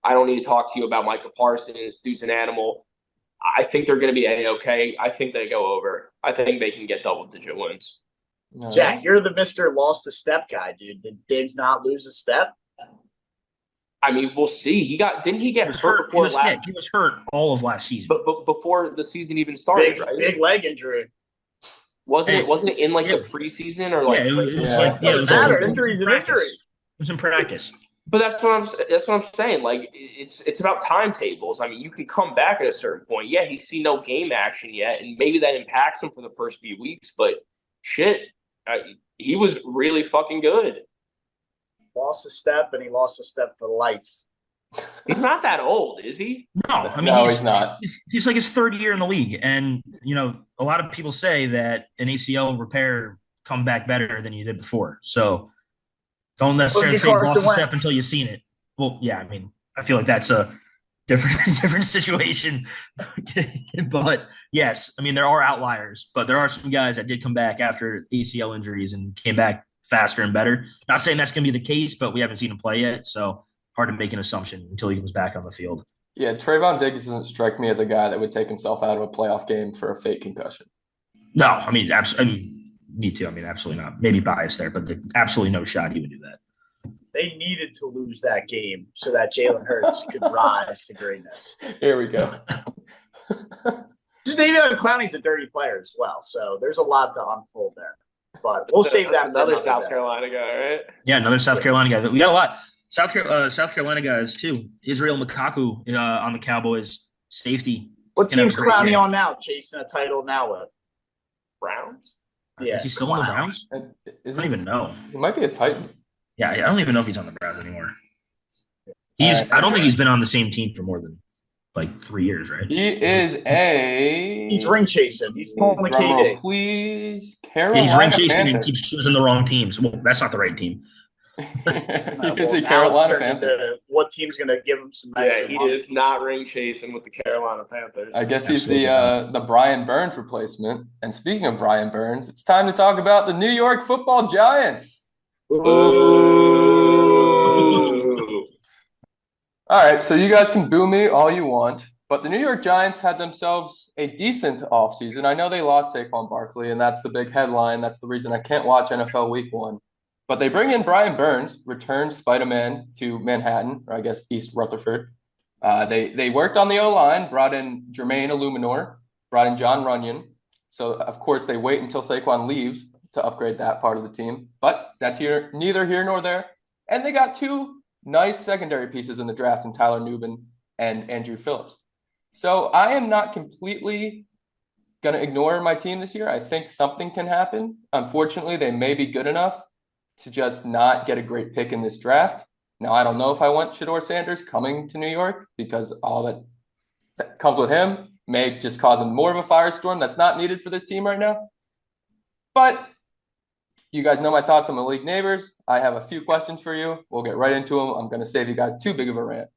I don't need to talk to you about Micah Parsons. This dude's an animal. I think they're going to be A-okay. I think they go over. I think they can get double-digit wins. No. Jack, you're the Mr. Lost a Step guy, dude. Did Diggs not lose a step? I mean, we'll see. Didn't he get hurt before last? He was hurt all of last season. But before the season even started, right? Big leg injury. Wasn't it in like the preseason or like? Yeah, it was Yeah. like it was Matter. like Injury's an practice. injury. It was in practice. But that's what I'm saying. Like, it's about timetables. I mean, you can come back at a certain point. Yeah, he's seen no game action yet, and maybe that impacts him for the first few weeks. But shit, he was really fucking good. Lost a step, and he lost a step for life. He's not that old, is he? No, I mean, No, he's not. He's like his third year in the league, and a lot of people say that an ACL repair come back better than you did before. So don't necessarily say you've lost a step until you've seen it. Well, yeah, I mean, I feel like that's a different situation. But yes, I mean, there are outliers, but there are some guys that did come back after ACL injuries and came back faster and better. Not saying that's going to be the case, but we haven't seen him play yet, so hard to make an assumption until he comes back on the field. Yeah, Trayvon Diggs doesn't strike me as a guy that would take himself out of a playoff game for a fake concussion. No, I mean, me too. I mean, absolutely not. Maybe biased there, but absolutely no shot he would do that. They needed to lose that game so that Jalen Hurts could rise to greatness. Here we go. David Clowney's a dirty player as well, so there's a lot to unfold there. But we'll save that for another South Carolina guy, right? Yeah, another South Carolina guy. We got a lot. South Carolina guys too. Israel Makaku on the Cowboys safety. What team's Clowney on now? Chasing a title now with Browns? Yeah. Is he still on the Browns? I don't even know. He might be a Titan. Yeah, I don't even know if he's on the Browns anymore. I don't think he's been on the same team for more than like 3 years, right? He's ring chasing. He's pulling the KD. Please, Carolina. Yeah, he's ring chasing and keeps choosing the wrong teams. Well, that's not the right team. Is he Carolina Panthers? What team's going to give him some? Yeah, he is not ring chasing with the Carolina Panthers. I guess he's the Brian Burns replacement. And speaking of Brian Burns, it's time to talk about the New York Football Giants. Ooh. All right, so you guys can boo me all you want, but the New York Giants had themselves a decent offseason. I know they lost Saquon Barkley, and that's the big headline. That's the reason I can't watch NFL Week 1. But they bring in Brian Burns, returns Spider-Man to Manhattan, or I guess East Rutherford. They worked on the O-line, brought in Jermaine Illuminor, brought in John Runyon. So, of course, they wait until Saquon leaves to upgrade that part of the team. But that's neither here nor there. And they got two nice secondary pieces in the draft in Tyler Nubin and Andrew Phillips. So I am not completely going to ignore my team this year. I think something can happen. Unfortunately, they may be good enough to just not get a great pick in this draft. Now, I don't know if I want Shedeur Sanders coming to New York because all that comes with him may just cause him more of a firestorm that's not needed for this team right now. But you guys know my thoughts on Malik Neighbors. I have a few questions for you. We'll get right into them. I'm going to save you guys too big of a rant.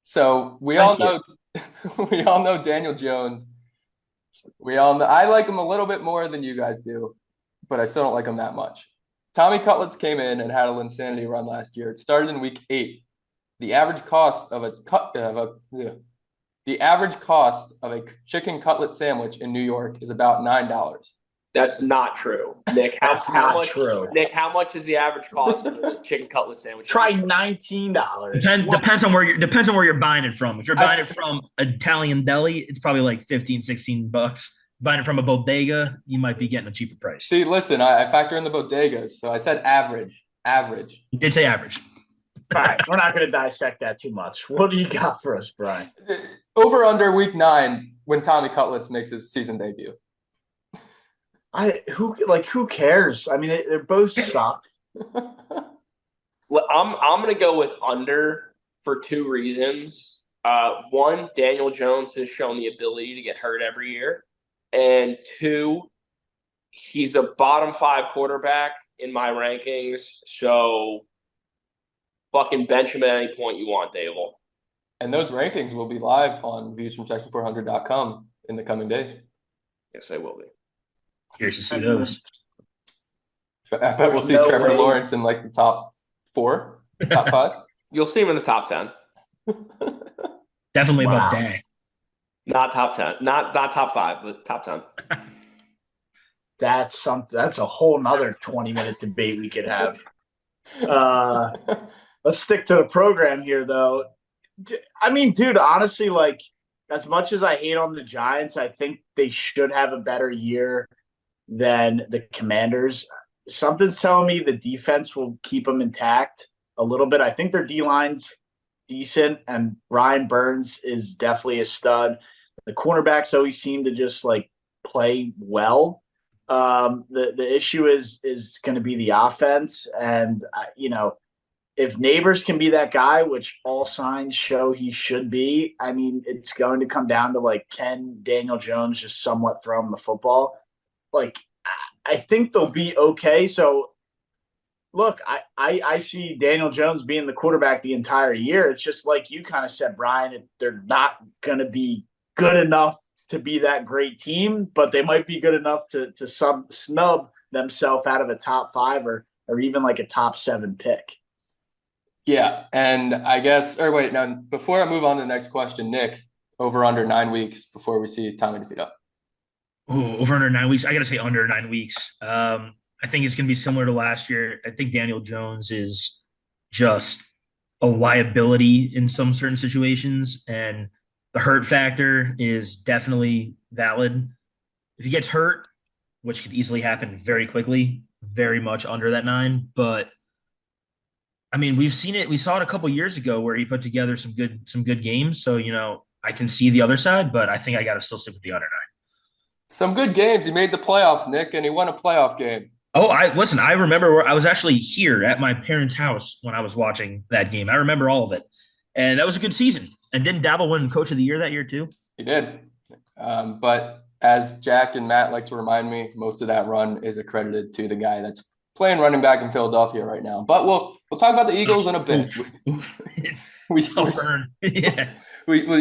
So we all know Daniel Jones. We all know I like him a little bit more than you guys do, but I still don't like him that much. Tommy Cutlets came in and had an insanity run last year. It started in week 8. The average cost of a chicken cutlet sandwich in New York is about $9. That's not true, Nick. That's not true. Nick, how much is the average cost of a chicken cutlet sandwich? Try $19. Depends on where you're buying it from. If you're buying it from Italian deli, it's probably like $15-$16. Buying it from a bodega, you might be getting a cheaper price. See, listen, I factor in the bodegas, so I said average. You did say average. All right, we're not going to dissect that too much. What do you got for us, Brian? Over under week 9 when Tommy Cutlets makes his season debut. Who cares? I mean, they're both suck. Well, I'm going to go with under for 2 reasons. One, Daniel Jones has shown the ability to get hurt every year. And 2, he's a bottom 5 quarterback in my rankings. So fucking bench him at any point you want, Dable. And those rankings will be live on viewsfromsection400.com in the coming days. Yes, they will be. Curious to see those. I bet we'll see Trevor Lawrence in like the top 4, top 5. You'll see him in the top 10. Definitely above Dak. Not top 10. Not top 5, but top 10. That's a whole nother 20-minute debate we could have. Let's stick to the program here, though. I mean, dude, honestly, like, as much as I hate on the Giants, I think they should have a better year than the Commanders. Something's telling me the defense will keep them intact a little bit. I think their D-line's decent, and Ryan Burns is definitely a stud. The cornerbacks always seem to just, like, play well. The issue is going to be the offense, and, if Neighbors can be that guy, which all signs show he should be, I mean, it's going to come down to, like, can Daniel Jones just somewhat throw him the football? Like, I think they'll be okay. So, look, I see Daniel Jones being the quarterback the entire year. It's just like you kind of said, Brian, they're not going to be good enough to be that great team, but they might be good enough to snub themselves out of a top 5 or even like a top 7 pick. Yeah, and I guess – or wait, now before I move on to the next question, Nick, over under 9 weeks before we see Tommy DeVito. Ooh, over under 9 weeks. I got to say under 9 weeks. I think it's going to be similar to last year. I think Daniel Jones is just a liability in some certain situations, and the hurt factor is definitely valid. If he gets hurt, which could easily happen very quickly, very much under that 9, but – I mean, we've seen it. We saw it a couple years ago where he put together some good games. So, I can see the other side, but I think I got to still stick with the under 9. Some good games. He made the playoffs, Nick, and he won a playoff game. Oh, I remember where I was actually here at my parents' house when I was watching that game. I remember all of it. And that was a good season. And didn't Dabble win Coach of the Year that year too? He did. But as Jack and Matt like to remind me, most of that run is accredited to the guy that's playing running back in Philadelphia right now. But we'll talk about the Eagles in a bit. We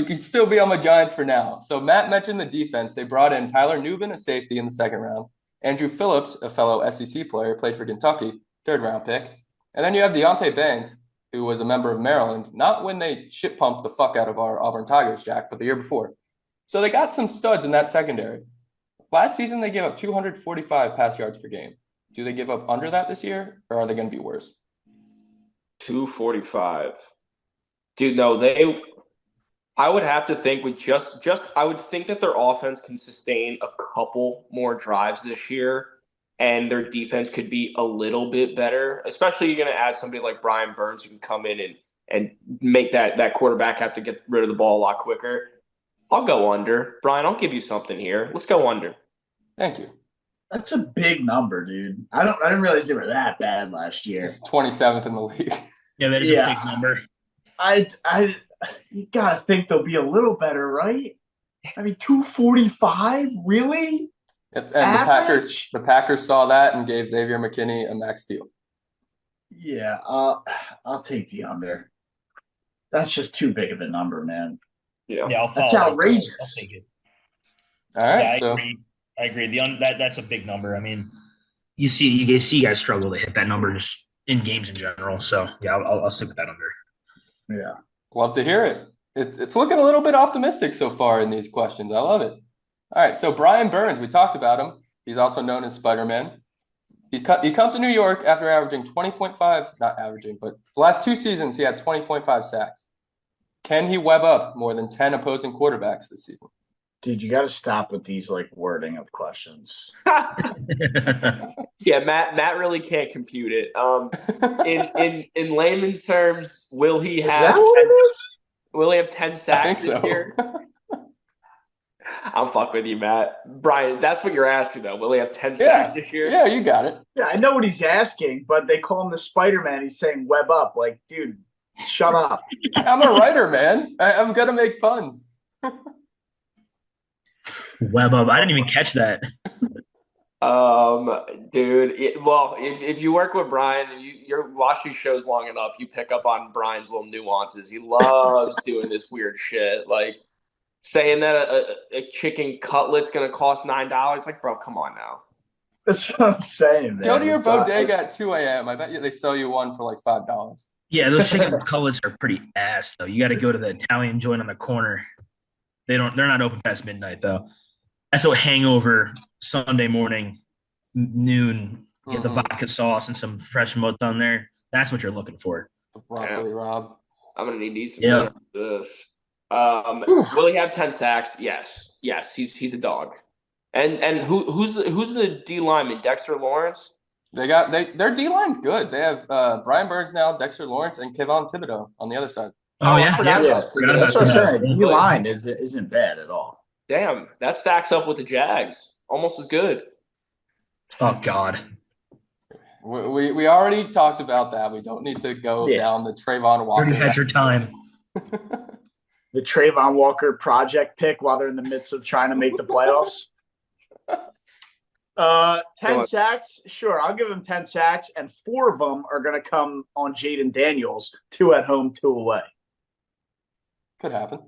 can still be on my Giants for now. So Matt mentioned the defense. They brought in Tyler Nubin, a safety, in the 2nd round. Andrew Phillips, a fellow SEC player, played for Kentucky, 3rd round pick. And then you have Deontay Banks, who was a member of Maryland, not when they shit pumped the fuck out of our Auburn Tigers, Jack, but the year before. So they got some studs in that secondary. Last season, they gave up 245 pass yards per game. Do they give up under that this year, or are they going to be worse? 245. Dude, no, I would have to think with I would think that their offense can sustain a couple more drives this year, and their defense could be a little bit better. Especially you're going to add somebody like Brian Burns who can come in and make that quarterback have to get rid of the ball a lot quicker. I'll go under. Brian, I'll give you something here. Let's go under. Thank you. That's a big number, dude. I didn't realize they were that bad last year. It's 27th in the league. Yeah, that is a big number. You gotta think they'll be a little better, right? I mean, 245, really? And the Packers saw that and gave Xavier McKinney a max deal. Yeah, I'll take the under. That's just too big of a number, man. Yeah, that's outrageous. I'll take it. All right, I agree. That's a big number. I mean, you see guys struggle to hit that number just in games in general. So yeah, I'll stick with that under. Yeah, love to hear it. It's looking a little bit optimistic so far in these questions. I love it. All right, so Brian Burns, we talked about him. He's also known as Spider-Man. He comes to New York after averaging 20.5, not averaging, but the last 2 seasons he had 20.5 sacks. Can he web up more than 10 opposing quarterbacks this season? Dude, you got to stop with these wording of questions. Yeah, Matt really can't compute it. In layman's terms, will he have 10 sacks this year? I'm fucking with you, Matt. Brian, that's what you're asking, though. Will he have 10 sacks this year? Yeah, you got it. Yeah, I know what he's asking, but they call him the Spider-Man. He's saying web up. Dude, shut up. I'm a writer, man. I'm going to make puns. Web up. I didn't even catch that. Dude, if you work with Brian and you're watching shows long enough, you pick up on Brian's little nuances. He loves doing this weird shit, like saying that a chicken cutlet's gonna cost $9. Like, bro, come on now. That's what I'm saying, man. Go to your bodega at 2 a.m. I bet you they sell you one for like $5. Yeah, those chicken cutlets are pretty ass though. You got to go to the Italian joint on the corner. They're not open past midnight though. That's a hangover Sunday morning, noon. Get the vodka sauce and some fresh mozz on there. That's what you're looking for. The broccoli, Rob. I'm gonna need some of this. Will he have 10 sacks? Yes, he's a dog. And who's the D lineman? Dexter Lawrence. Their D line's good. They have Brian Burns now, Dexter Lawrence, and Kayvon Thibodeau on the other side. Oh yeah. That's what I'm saying. D line isn't bad at all. Damn, that stacks up with the Jags. Almost as good. Oh God. We already talked about that. We don't need to go down the Trayvon Walker. You already had your time. The Trayvon Walker project pick while they're in the midst of trying to make the playoffs. 10 sacks, sure. I'll give him 10 sacks, and 4 of them are going to come on Jaden Daniels. 2 at home, 2 away. Could happen.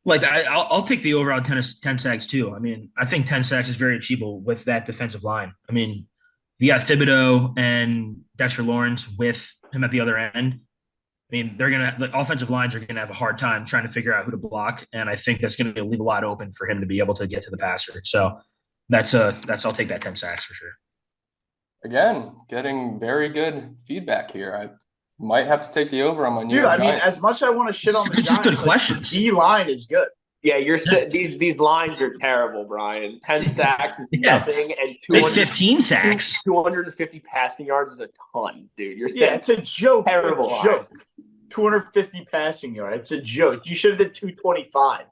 I'll take the overall 10 sacks too. I mean, I think 10 sacks is very achievable with that defensive line. I mean, you got Thibodeau and Dexter Lawrence with him at the other end. I mean, the offensive lines are gonna have a hard time trying to figure out who to block, and I think that's gonna leave a lot open for him to be able to get to the passer. So I'll take that 10 sacks for sure. Again, getting very good feedback here. I might have to take the over on my New York Giants. I mean, as much as I want to shit on the Giants, just good questions. D line is good. Yeah, these lines are terrible, Brian. 10 sacks is nothing, and 15 sacks. 250 passing yards is a ton, dude. You're saying it's a joke. Terrible. It's a joke. 250 passing yards. It's a joke. You should have did 225.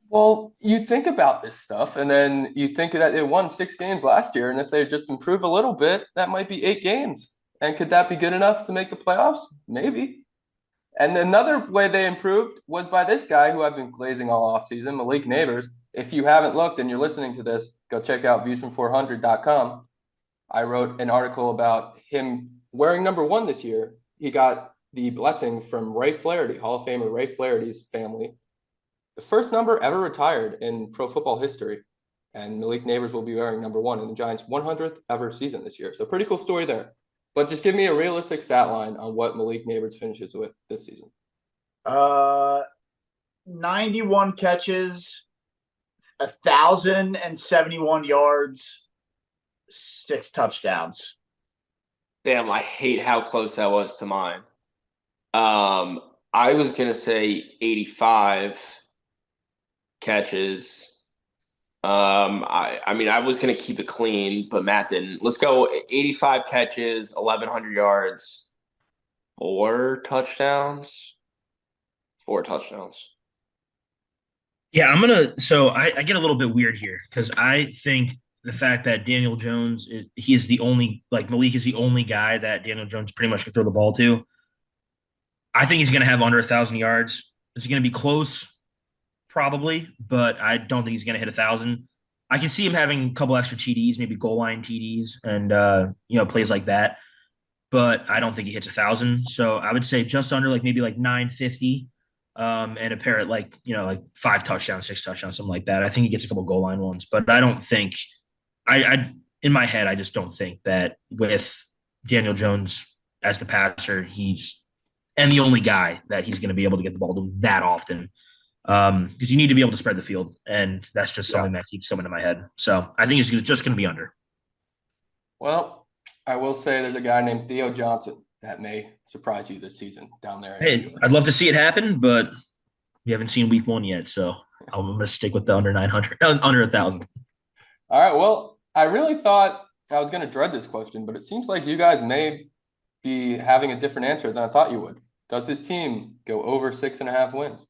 Well, you think about this stuff, and then you think that they won 6 games last year, and if they just improve a little bit, that might be 8 games. And could that be good enough to make the playoffs? Maybe. And another way they improved was by this guy who I've been glazing all offseason, Malik Neighbors. If you haven't looked and you're listening to this, go check out viewsfrom400.com. I wrote an article about him wearing number 1 this year. He got the blessing from Ray Flaherty, Hall of Famer Ray Flaherty's family. The first number ever retired in pro football history. And Malik Neighbors will be wearing number 1 in the Giants' 100th ever season this year. So pretty cool story there. But just give me a realistic stat line on what Malik Neighbors finishes with this season. 91 catches, 1,071 yards, 6 touchdowns. Damn, I hate how close that was to mine. Um, I was gonna say 85 catches. I mean, I was gonna keep it clean, but Matt didn't. Let's go 85 catches, 1,100 yards, four touchdowns, four touchdowns. Yeah, I get a little bit weird here because I think the fact that Daniel Jones, he is the only, like Malik is the only guy that Daniel Jones pretty much can throw the ball to. I think he's going to have under 1,000 yards. Is he going to be close? Probably, but I don't think he's going to hit 1,000. I can see him having a couple extra TDs, maybe goal line TDs, and plays like that. But I don't think he hits 1,000. So I would say just under like maybe like 950, and a pair at like 5 touchdowns, 6 touchdowns, something like that. I think he gets a couple goal line ones, but I don't think I in my head I just don't think that with Daniel Jones as the passer, he's and the only guy that he's going to be able to get the ball to that often. Because you need to be able to spread the field, and that's just something that keeps coming to my head. So I think it's just going to be under. Well, I will say there's a guy named Theo Johnson that may surprise you this season down there. Hey, I'd love to see it happen, but we haven't seen week 1 yet, so I'm going to stick with the under 900, under 1,000. All right. Well, I really thought I was going to dread this question, but it seems like you guys may be having a different answer than I thought you would. Does this team go over 6.5 wins?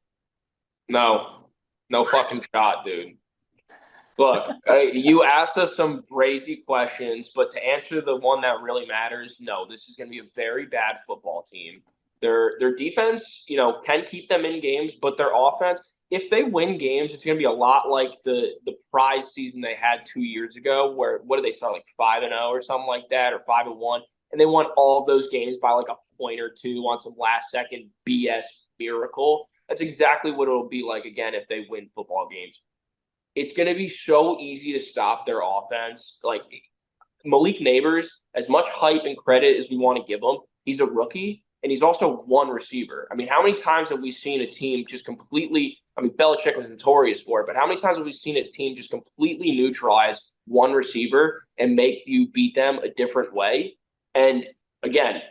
No fucking shot, dude. Look, you asked us some crazy questions, but to answer the one that really matters, no, this is going to be a very bad football team. Their defense, can keep them in games, but their offense, if they win games, it's going to be a lot like the prize season they had 2 years ago, where what did they start like 5-0 or something like that, or 5-1, and they won all of those games by like a point or two on some last second BS miracle. That's exactly what it'll be like again if they win football games. It's going to be so easy to stop their offense. Like Malik Neighbors, as much hype and credit as we want to give him, he's a rookie and he's also one receiver. I mean, how many times have we seen a team just completely? I mean, Belichick was notorious for it, but how many times have we seen a team just completely neutralize one receiver and make you beat them a different way? And again,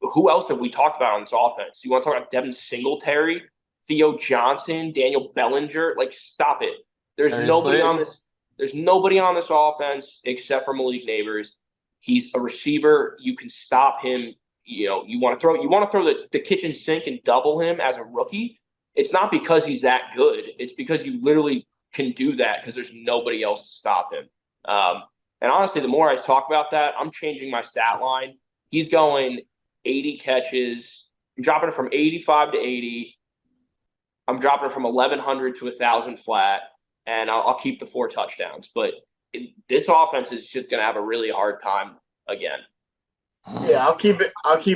who else have we talked about on this offense? You want to talk about Devin Singletary, Theo Johnson, Daniel Bellinger? Like, stop it. There's nobody on this. There's nobody on this offense except for Malik Neighbors. He's a receiver. You can stop him. You want to throw the kitchen sink and double him as a rookie. It's not because he's that good. It's because you literally can do that because there's nobody else to stop him. And honestly, the more I talk about that, I'm changing my stat line. He's going 80 catches. I'm dropping it from 85 to 80. I'm dropping it from 1,100 to 1,000 flat, and I'll keep the 4 touchdowns. But this offense is just going to have a really hard time again. Yeah, I'll keep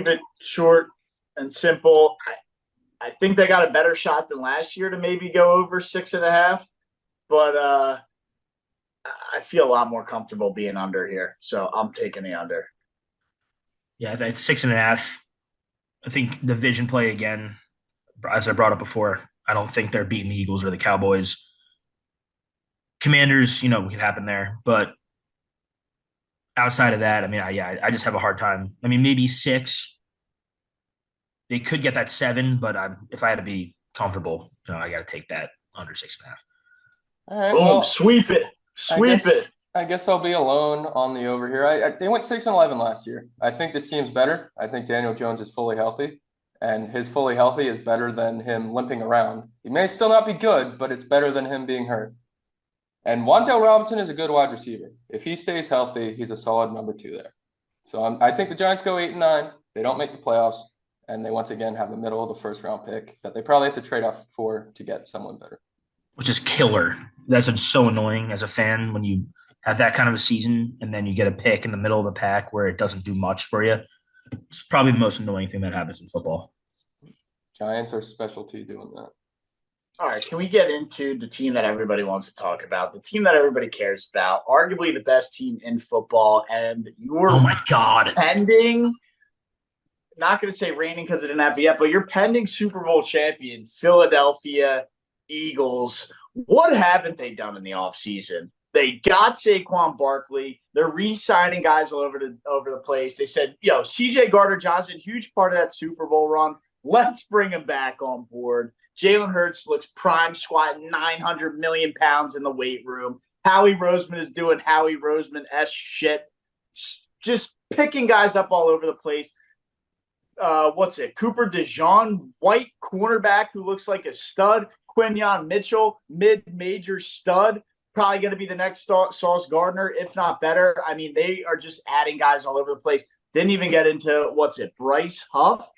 it short and simple. I think they got a better shot than last year to maybe go over 6.5, but I feel a lot more comfortable being under here, so I'm taking the under. Yeah, I think 6.5. I think division play again, as I brought up before. I don't think they're beating the Eagles or the Cowboys. Commanders, what could happen there, but outside of that, I mean, I just have a hard time. I mean, maybe 6. They could get that 7, but if I had to be comfortable, I got to take that under 6.5. All right. Boom, Well, sweep it. I guess I'll be alone on the over here. They went 6-11 last year. I think this team's better. I think Daniel Jones is fully healthy, and his fully healthy is better than him limping around. He may still not be good, but it's better than him being hurt. And Wan'Dale Robinson is a good wide receiver. If he stays healthy, he's a solid number 2 there. So I think the Giants go 8-9. They don't make the playoffs, and they once again have a middle of the first round pick that they probably have to trade off for to get someone better. Which is killer. That's so annoying as a fan when you have that kind of a season and then you get a pick in the middle of the pack where it doesn't do much for you. It's probably the most annoying thing that happens in football. Giants are specialty doing that. All right, can we get into the team that everybody wants to talk about, the team that everybody cares about, arguably the best team in football, and your oh my God, pending, not going to say reigning because it didn't happen yet, but your pending Super Bowl champion, Philadelphia Eagles. What haven't they done in the offseason? They got Saquon Barkley. They're re-signing guys all over the place. They said, C.J. Gardner-Johnson, huge part of that Super Bowl run. Let's bring him back on board. Jalen Hurts looks prime, squatting 900 million pounds in the weight room. Howie Roseman is doing Howie Roseman-esque shit, just picking guys up all over the place. Cooper DeJean, white cornerback who looks like a stud. Quinyon Mitchell, mid-major stud. Probably going to be the next Sauce Gardner, if not better. I mean, they are just adding guys all over the place. Didn't even get into, Bryce Huff,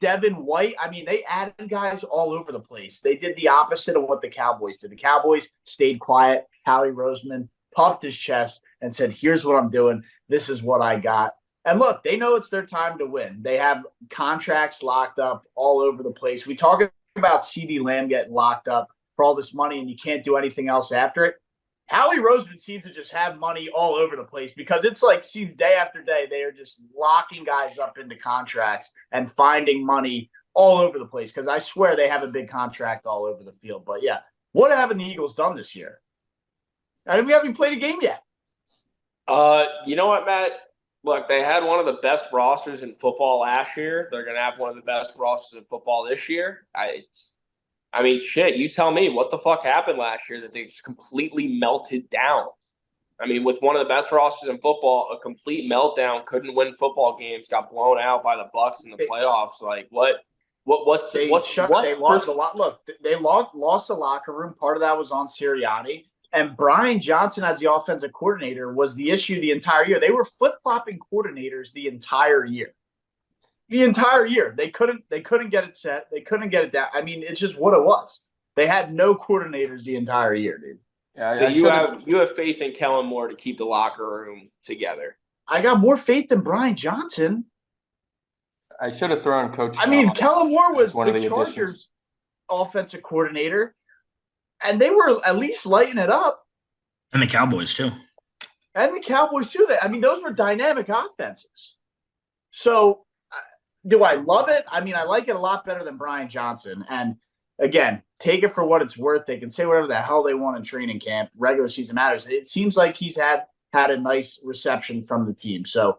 Devin White. I mean, they added guys all over the place. They did the opposite of what the Cowboys did. The Cowboys stayed quiet. Howie Roseman puffed his chest and said, here's what I'm doing. This is what I got. And look, they know it's their time to win. They have contracts locked up all over the place. We talk about CeeDee Lamb getting locked up for all this money and you can't do anything else after it. Howie Roseman seems to just have money all over the place because it's like seems day after day they are just locking guys up into contracts and finding money all over the place because I swear they have a big contract all over the field. But yeah, what haven't the Eagles done this year? And we haven't played a game yet. You know what, Matt? Look, they had one of the best rosters in football last year. They're going to have one of the best rosters in football this year. I mean, shit, you tell me what the fuck happened last year that they just completely melted down. I mean, with one of the best rosters in football, a complete meltdown, couldn't win football games, got blown out by the Bucs in the playoffs. Like, what's they lost a lot. Look, they lost the locker room. Part of that was on Sirianni. And Brian Johnson as the offensive coordinator was the issue the entire year. They were flip-flopping coordinators the entire year. The entire year. They couldn't get it set. They couldn't get it down. I mean, it's just what it was. They had no coordinators the entire year, dude. Yeah, so you have faith in Kellen Moore to keep the locker room together. I got more faith than Brian Johnson. I should have thrown Coach. I mean, Kellen Moore was the Chargers offensive coordinator, and they were at least lighting it up. And the Cowboys, too. Those were dynamic offenses. So, do I love it? I mean, I like it a lot better than Brian Johnson. And, again, take it for what it's worth. They can say whatever the hell they want in training camp. Regular season matters. It seems like he's had a nice reception from the team. So,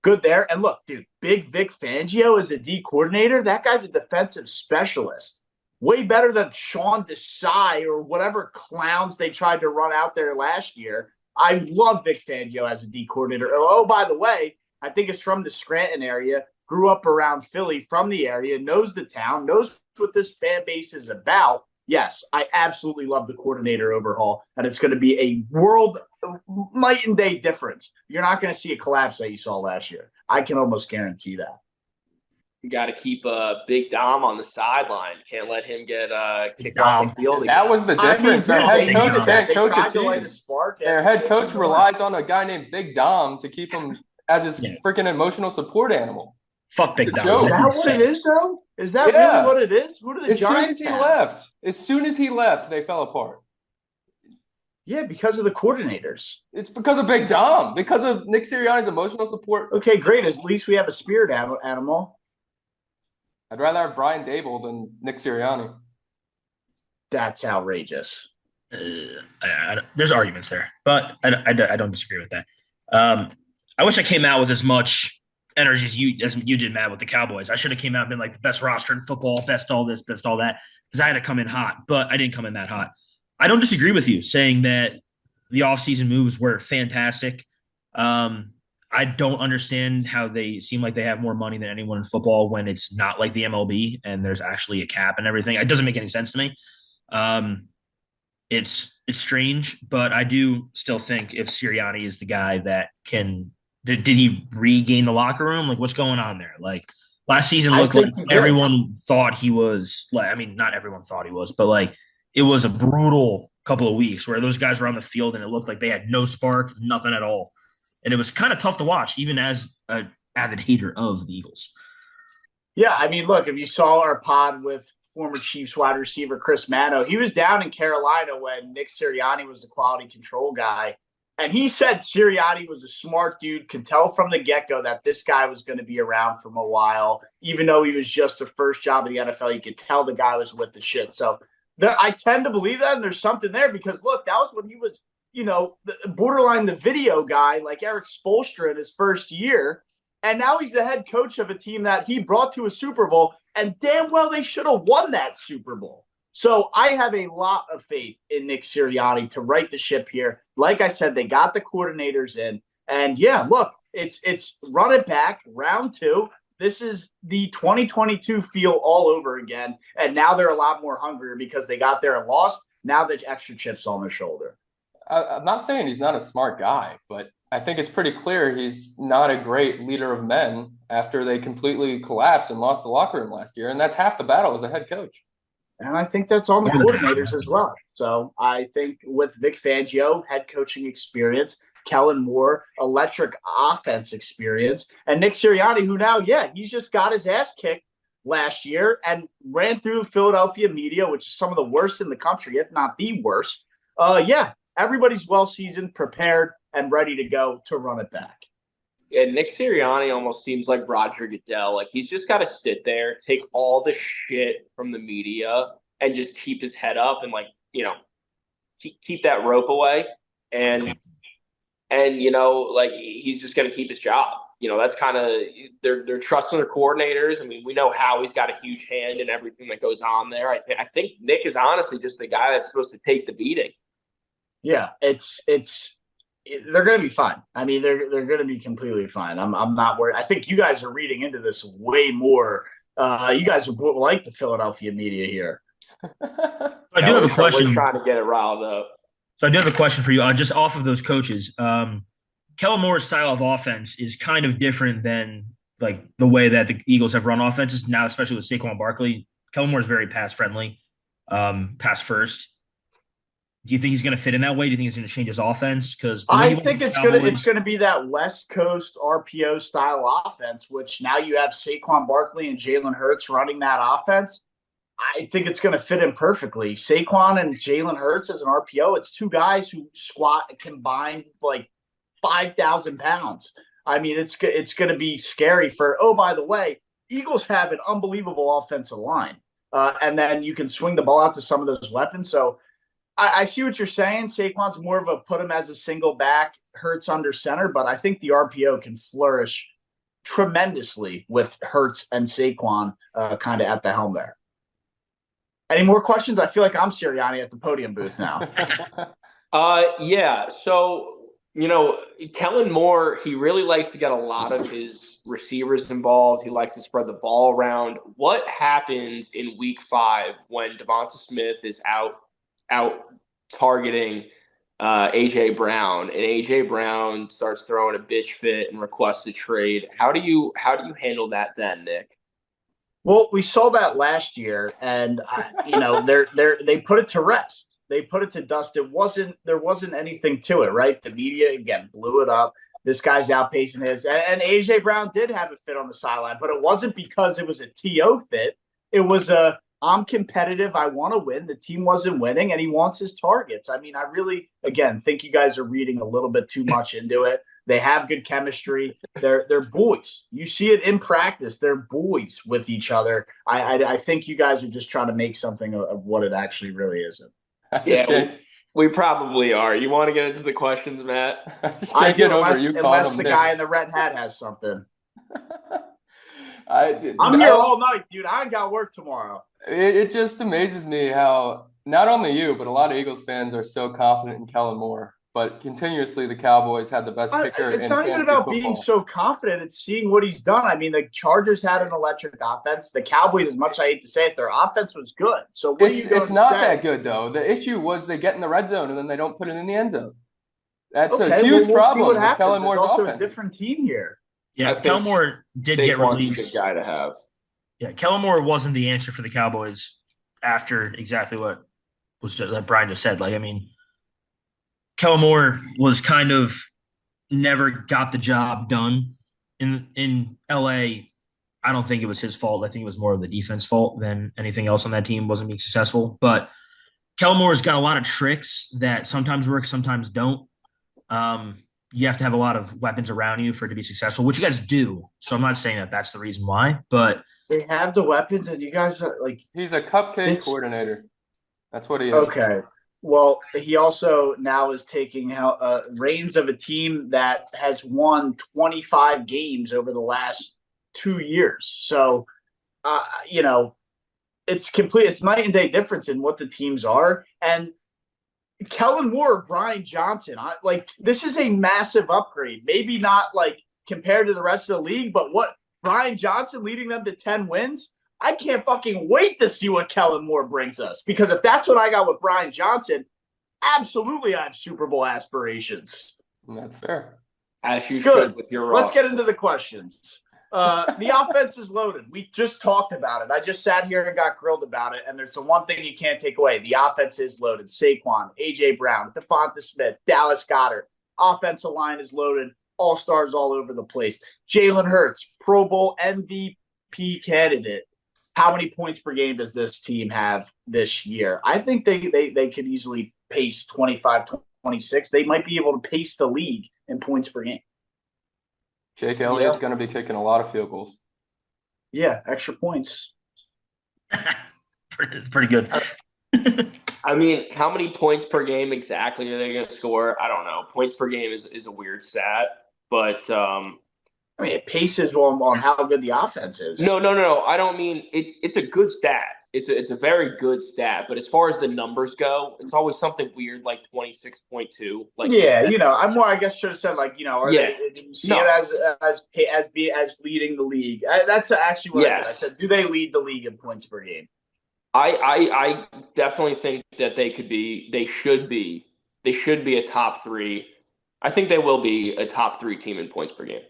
good there. And, look, dude, Big Vic Fangio is the D coordinator. That guy's a defensive specialist. Way better than Sean Desai or whatever clowns they tried to run out there last year. I love Vic Fangio as a D coordinator. Oh, by the way, I think it's from the Scranton area, grew up around Philly, from the area, knows the town, knows what this fan base is about. Yes, I absolutely love the coordinator overhaul, and it's going to be a world night and day difference. You're not going to see a collapse that you saw last year. I can almost guarantee that. You got to keep Big Dom on the sideline. Can't let him get kicked off the field again. That was the difference. Their head coach can't coach a team. Their head coach relies on a guy named Big Dom to keep him as his freaking emotional support animal. Fuck Big Dom. Is that what it is, though? Is that really what it is? Who do the Giants have? As soon as he left, they fell apart. Yeah, because of the coordinators. It's because of Big Dom. Because of Nick Sirianni's emotional support. Okay, great. At least we have a spirit animal. I'd rather have Brian Dable than Nick Sirianni. That's outrageous. There's arguments there, but I don't disagree with that. I wish I came out with as much energy as you did, Matt, with the Cowboys. I should have came out and been like the best roster in football, best all this, best all that, because I had to come in hot, but I didn't come in that hot. I don't disagree with you saying that the offseason moves were fantastic. I don't understand how they seem like they have more money than anyone in football when it's not like the MLB and there's actually a cap and everything. It doesn't make any sense to me. It's strange, but I do still think if Sirianni is the guy that can – did he regain the locker room? Like, what's going on there? Like, last season looked like everyone thought he was – like, I mean, not everyone thought he was, but, like, it was a brutal couple of weeks where those guys were on the field and it looked like they had no spark, nothing at all. And it was kind of tough to watch, even as an avid hater of the Eagles. Yeah, I mean, look, if you saw our pod with former Chiefs wide receiver Chris Mano, he was down in Carolina when Nick Sirianni was the quality control guy. And he said Sirianni was a smart dude, could tell from the get-go that this guy was going to be around for a while. Even though he was just the first job in the NFL, you could tell the guy was with the shit. So I tend to believe that, and there's something there because, look, that was when he was borderline the video guy like Eric Spoelstra in his first year. And now he's the head coach of a team that he brought to a Super Bowl, and damn well they should have won that Super Bowl. So I have a lot of faith in Nick Sirianni to right the ship here. Like I said, they got the coordinators in. And, yeah, look, it's run it back, round 2. This is the 2022 feel all over again. And now they're a lot more hungrier because they got there and lost. Now there's extra chips on their shoulder. I'm not saying he's not a smart guy, but I think it's pretty clear he's not a great leader of men after they completely collapsed and lost the locker room last year. And that's half the battle as a head coach. And I think that's on the coordinators as well. So I think with Vic Fangio, head coaching experience, Kellen Moore, electric offense experience, and Nick Sirianni, who now, he's just got his ass kicked last year and ran through Philadelphia media, which is some of the worst in the country, if not the worst. Everybody's well-seasoned, prepared, and ready to go to run it back. Yeah, Nick Sirianni almost seems like Roger Goodell. Like, he's just got to sit there, take all the shit from the media, and just keep his head up and, keep that rope away. And he's just going to keep his job. That's kind of they're trusting their coordinators. I mean, we know Howie's got a huge hand in everything that goes on there. I think Nick is honestly just the guy that's supposed to take the beating. Yeah, they're going to be fine. I mean, they're going to be completely fine. I'm not worried. I think you guys are reading into this way more. You guys are like the Philadelphia media here. I do have a question. We're trying to get it riled up. So I do have a question for you, just off of those coaches. Kellen Moore's style of offense is kind of different than like the way that the Eagles have run offenses now, especially with Saquon Barkley. Kellen Moore is very pass friendly, pass first. Do you think he's going to fit in that way? Do you think he's going to change his offense? Because I think it's going to be that West Coast RPO style offense, which now you have Saquon Barkley and Jalen Hurts running that offense. I think it's going to fit in perfectly. Saquon and Jalen Hurts as an RPO, it's two guys who squat combined like 5,000 pounds. I mean, it's going to be scary for, by the way, Eagles have an unbelievable offensive line. And then you can swing the ball out to some of those weapons. So I see what you're saying. Saquon's more of a put him as a single back, Hurts under center, but I think the RPO can flourish tremendously with Hurts and Saquon kind of at the helm there. Any more questions? I feel like I'm Sirianni at the podium booth now. Yeah. So, Kellen Moore, he really likes to get a lot of his receivers involved. He likes to spread the ball around. What happens in week 5 when Devonta Smith is out targeting A.J. Brown, and A.J. Brown starts throwing a bitch fit and requests a trade? How do you handle that then, Nick? Well, we saw that last year, and they put it to rest. They put it to dust. There wasn't anything to it, right? The media again blew it up. This guy's outpacing his, and A.J. Brown did have a fit on the sideline, but it wasn't because it was a TO fit. It was I'm competitive. I want to win. The team wasn't winning, and he wants his targets. I mean, I really, again, think you guys are reading a little bit too much into it. They have good chemistry. They're boys. You see it in practice. They're boys with each other. I think you guys are just trying to make something of what it actually really isn't. Yeah, we probably are. You want to get into the questions, Matt? I do, unless the guy in the red hat has something. I'm here all night, dude. I ain't got work tomorrow. It just amazes me how not only you, but a lot of Eagles fans are so confident in Kellen Moore. But continuously, the Cowboys had the best kicker in fantasy football. It's not even about being so confident. It's seeing what he's done. I mean, the Chargers had an electric offense. The Cowboys, as much as I hate to say it, their offense was good. So it's not that good, though. The issue was they get in the red zone and then they don't put it in the end zone. That's a huge problem with Kellen Moore's offense. There's also a different team here. Yeah, Kellen Moore did get released. A good guy to have. Yeah, Kellen Moore wasn't the answer for the Cowboys after exactly what that Brian just said. Like, I mean, Kellen Moore was kind of never got the job done in LA. I don't think it was his fault. I think it was more of the defense fault than anything else on that team wasn't being successful. But Kellen Moore's got a lot of tricks that sometimes work, sometimes don't. You have to have a lot of weapons around you for it to be successful, which you guys do. So I'm not saying that that's the reason why, but they have the weapons, and you guys are like he's a cupcake coordinator. That's what he is. Okay. Well, he also now is taking reins of a team that has won 25 games over the last 2 years. So, you know, it's complete. It's night and day difference in what the teams are. And Kellen Moore, Brian Johnson, this is a massive upgrade. Maybe not like compared to the rest of the league, but what Brian Johnson leading them to 10 wins. I can't fucking wait to see what Kellen Moore brings us, because if that's what I got with Brian Johnson, absolutely I have Super Bowl aspirations. That's fair. As you Good. should with your Let's get into the questions. The offense is loaded. We just talked about it. I just sat here and got grilled about it, and there's the one thing you can't take away. The offense is loaded. Saquon, A.J. Brown, Devonta Smith, Dallas Goedert. Offensive line is loaded. All-stars all over the place. Jalen Hurts, Pro Bowl MVP candidate. How many points per game does this team have this year? I think they could easily pace 25, 26. They might be able to pace the league in points per game. Jake Elliott's going to be kicking a lot of field goals. Yeah, extra points. Pretty good. I mean, how many points per game exactly are they going to score? I don't know. Points per game is a weird stat, but I mean, it paces on how good the offense is. No. I don't mean it's a good stat. It's a very good stat. But as far as the numbers go, it's always something weird like 26.2. Like I guess should have said like are they? Do you see it as leading the league? That's actually what I said. Do they lead the league in points per game? I definitely think that they could be. They should be. They should be a top 3. I think they will be a top 3 team in points per game.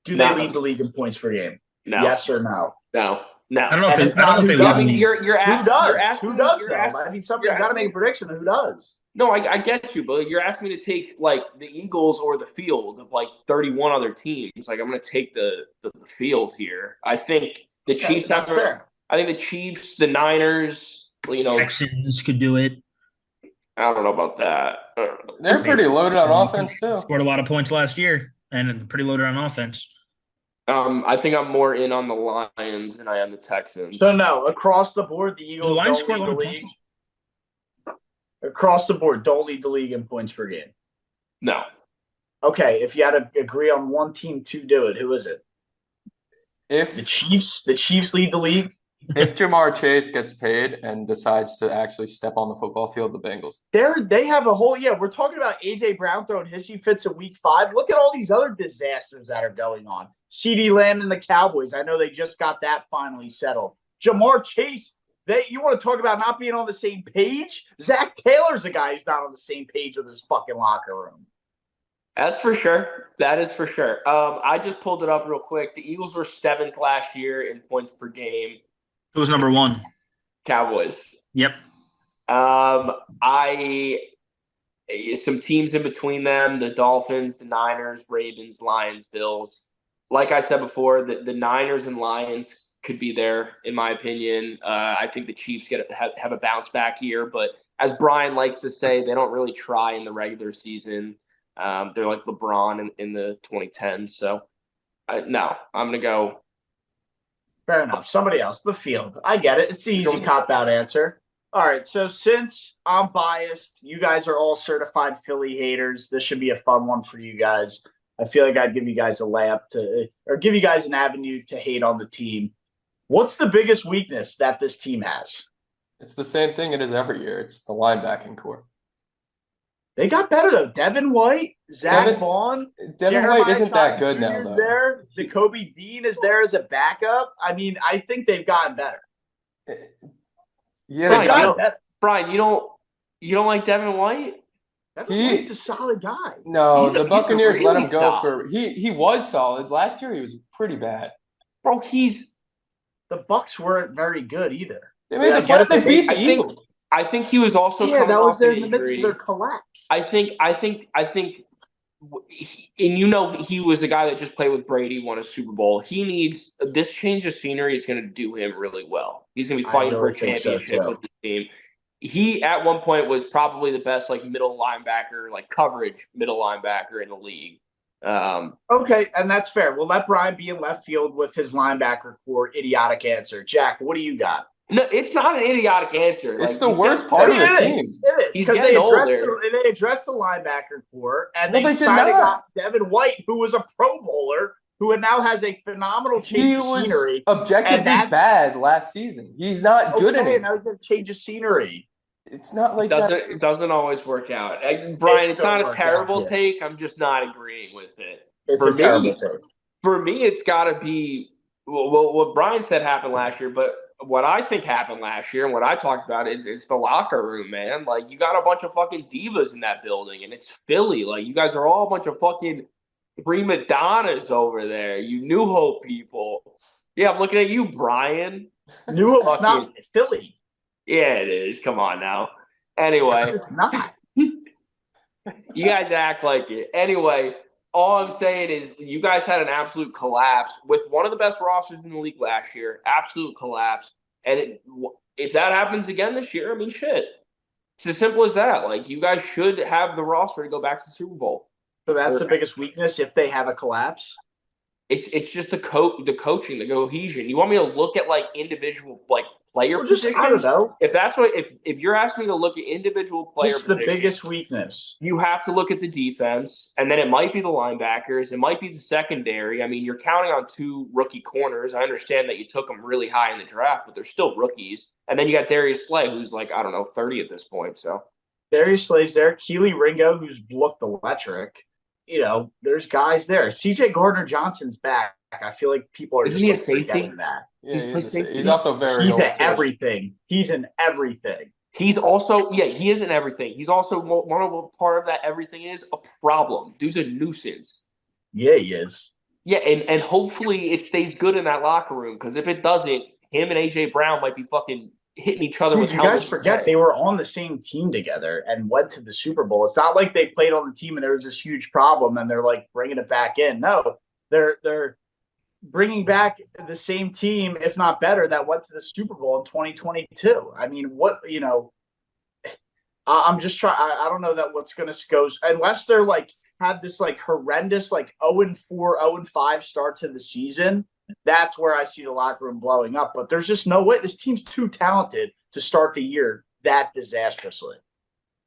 Do they lead the league in points per game? No. Yes or no? No. I don't know if they lead the league. You're asking. Who does though? I mean, you got to make a prediction of who does. No, I get you, but you're asking me to take like the Eagles or the field of like 31 other teams. Like I'm going to take the field here. I think the Chiefs have. I think the Chiefs, the Niners, Texans could do it. I don't know about that. They're pretty loaded on offense too. Scored a lot of points last year, and pretty loaded on offense. I think I'm more in on the Lions than I am the Texans. So no, across the board, the Eagles don't lead the league. Across the board, don't lead the league in points per game. No. Okay, if you had to agree on one team to do it, who is it? If the Chiefs lead the league. If Jamar Chase gets paid and decides to actually step on the football field, the Bengals. They have a whole we're talking about A.J. Brown throwing hissy fits in week 5. Look at all these other disasters that are going on. CeeDee Lamb and the Cowboys. I know they just got that finally settled. Jamar Chase, you want to talk about not being on the same page? Zach Taylor's a guy who's not on the same page with his fucking locker room. That's for sure. That is for sure. I just pulled it up real quick. The Eagles were 7th last year in points per game. Who was number 1? Cowboys. Yep. Some teams in between them, the Dolphins, the Niners, Ravens, Lions, Bills. Like I said before, the Niners and Lions could be there, in my opinion. I think the Chiefs have a bounce back year, but as Brian likes to say, they don't really try in the regular season. They're like LeBron in the 2010s. So, no, I'm going to go. Fair enough. Somebody else. The field. I get it. It's the easy cop-out answer. All right. So since I'm biased, you guys are all certified Philly haters. This should be a fun one for you guys. I feel like I'd give you guys a layup or give you guys an avenue to hate on the team. What's the biggest weakness that this team has? It's the same thing it is every year. It's the linebacking core. They got better, though. Devin White, Zach Vaughn. Devin White isn't that good now, though. There. Jacoby Dean is there as a backup. I mean, I think they've gotten better. Yeah, Brian, you don't like Devin White? Devin White's a solid guy. No, the Buccaneers let him go for – he was solid. Last year he was pretty bad. Bro, the Bucs weren't very good either. They made the play. They beat the Eagles. I think he was also that was in the midst of their collapse. I think, and he was the guy that just played with Brady, won a Super Bowl. He needs this change of scenery is going to do him really well. He's going to be fighting for a championship with the team. He at one point was probably the best middle linebacker, coverage middle linebacker in the league. Okay, and that's fair. We'll let Brian be in left field with his linebacker core idiotic answer. Jack, what do you got? No, it's not an idiotic answer. It's Like, the he's worst getting- part of the team. It is He's because getting they older. addressed the linebacker core, and Well, they they did signed not. Devin White, who was a Pro Bowler, who now has a phenomenal He change of was scenery. objectively and that's bad last season. He's not good okay. anymore. Now he's going to change of scenery. It's not like It doesn't always work out. Brian, it's not a terrible take. I'm just not agreeing with it. It's a terrible take. For me, it's got to be what Brian said happened last year, but what I think happened last year and what I talked about is the locker room, man. Like, you got a bunch of fucking divas in that building, and it's Philly. Like, you guys are all a bunch of fucking prima donnas over there. You New Hope people. Yeah, I'm looking at you, Brian. New Hope's not Philly. Yeah, it is. Come on now. Anyway. It's not. You guys act like it. Anyway, all I'm saying is you guys had an absolute collapse with one of the best rosters in the league last year. Absolute collapse. And if that happens again this year, I mean, shit. It's as simple as that. Like, you guys should have the roster to go back to the Super Bowl. So that's the biggest weakness if they have a collapse? It's just the coaching, the cohesion. You want me to look at, like, individual, like, player positions? I don't know. If you're asking me to look at individual player This is the positions, biggest weakness. you have to look at the defense, and then it might be the linebackers. It might be the secondary. I mean, you're counting on 2 rookie corners. I understand that you took them really high in the draft, but they're still rookies. And then you got Darius Slay, who's like, I don't know, 30 at this point. So Darius Slay's there. Keely Ringo, who's looked electric. You know, there's guys there. CJ Gardner-Johnson's back. I feel like people are Isn't he a just safety? forgetting that. Yeah, he's also very He's old, in too. everything. He's in everything. he's also, he is in everything. He's also one of part of that everything is a problem. Dude's a nuisance. Yeah, he is. Yeah, and hopefully it stays good in that locker room, because if it doesn't, him and A.J. Brown might be fucking hitting each other with You guys helmets. forget they were on the same team together and went to the Super Bowl. It's not like they played on the team and there was this huge problem and they're like bringing it back in. No, they're bringing back the same team, if not better, that went to the Super Bowl in 2022. I mean, I'm just trying. I don't know that what's going to go unless they're like have this like horrendous like 0-4, 0-5 start to the season. That's where I see the locker room blowing up. But there's just no way. This team's too talented to start the year that disastrously.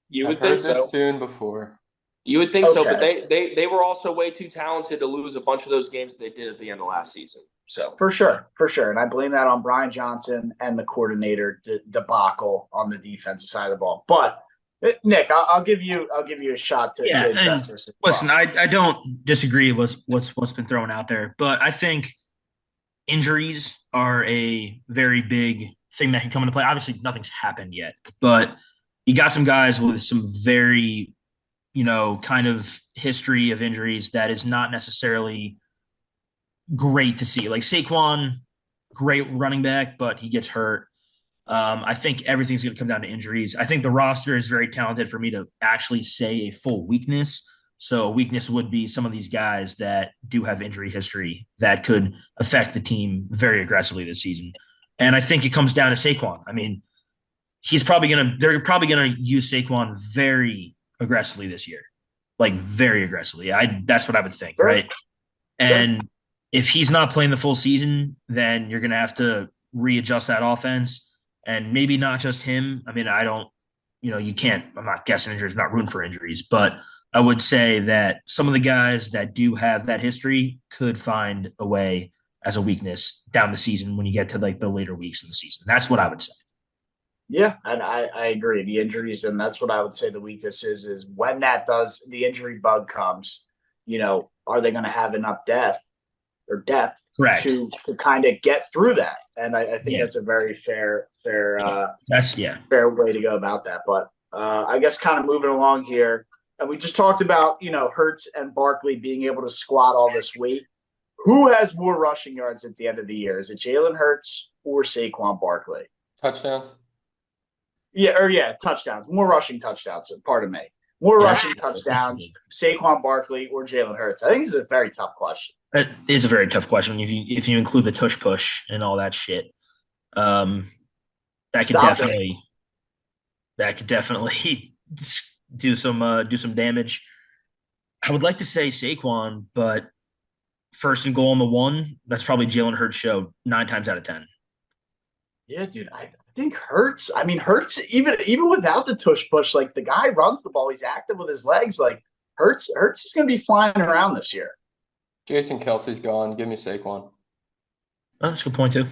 You would I've think heard so. this tune before. You would think so, but Okay. they were also way too talented to lose a bunch of those games they did at the end of last season. So For sure. And I blame that on Brian Johnson and the coordinator debacle on the defensive side of the ball. But Nick, I'll give you a shot to address this. Listen, I don't disagree with what's been thrown out there, but I think injuries are a very big thing that can come into play. Obviously, nothing's happened yet, but you got some guys with some very, kind of history of injuries that is not necessarily great to see. Like Saquon, great running back, but he gets hurt. I think everything's going to come down to injuries. I think the roster is very talented for me to actually say a full weakness. So a weakness would be some of these guys that do have injury history that could affect the team very aggressively this season. And I think it comes down to Saquon. I mean, they're probably going to use Saquon very aggressively this year, like very aggressively. That's what I would think, Sure. right? And if he's not playing the full season, then you're going to have to readjust that offense. And maybe not just him. I mean, I'm not guessing injuries, not room for injuries, but I would say that some of the guys that do have that history could find a way as a weakness down the season when you get to like the later weeks in the season. That's what I would say. Yeah, and I agree. The injuries, and that's what I would say the weakness is when the injury bug comes, are they going to have enough depth Correct. to kind of get through that? And I think that's a very fair fair way to go about that. But I guess kind of moving along here, and we just talked about, Hurts and Barkley being able to squat all this weight. Who has more rushing yards at the end of the year? Is it Jalen Hurts or Saquon Barkley? Touchdowns? Touchdowns. More rushing touchdowns. Pardon me. More rushing touchdowns, Saquon Barkley or Jalen Hurts? I think this is a very tough question. It is a very tough question if you include the tush push and all that shit. That could definitely do some damage. I would like to say Saquon, but first and goal on the one, that's probably Jalen Hurts' show 9 times out of 10. Yeah, dude, I think Hurts. I mean, Hurts even without the tush push, like the guy runs the ball. He's active with his legs. Like Hurts is going to be flying around this year. Jason Kelsey's gone. Give me Saquon. Oh, that's a good point too.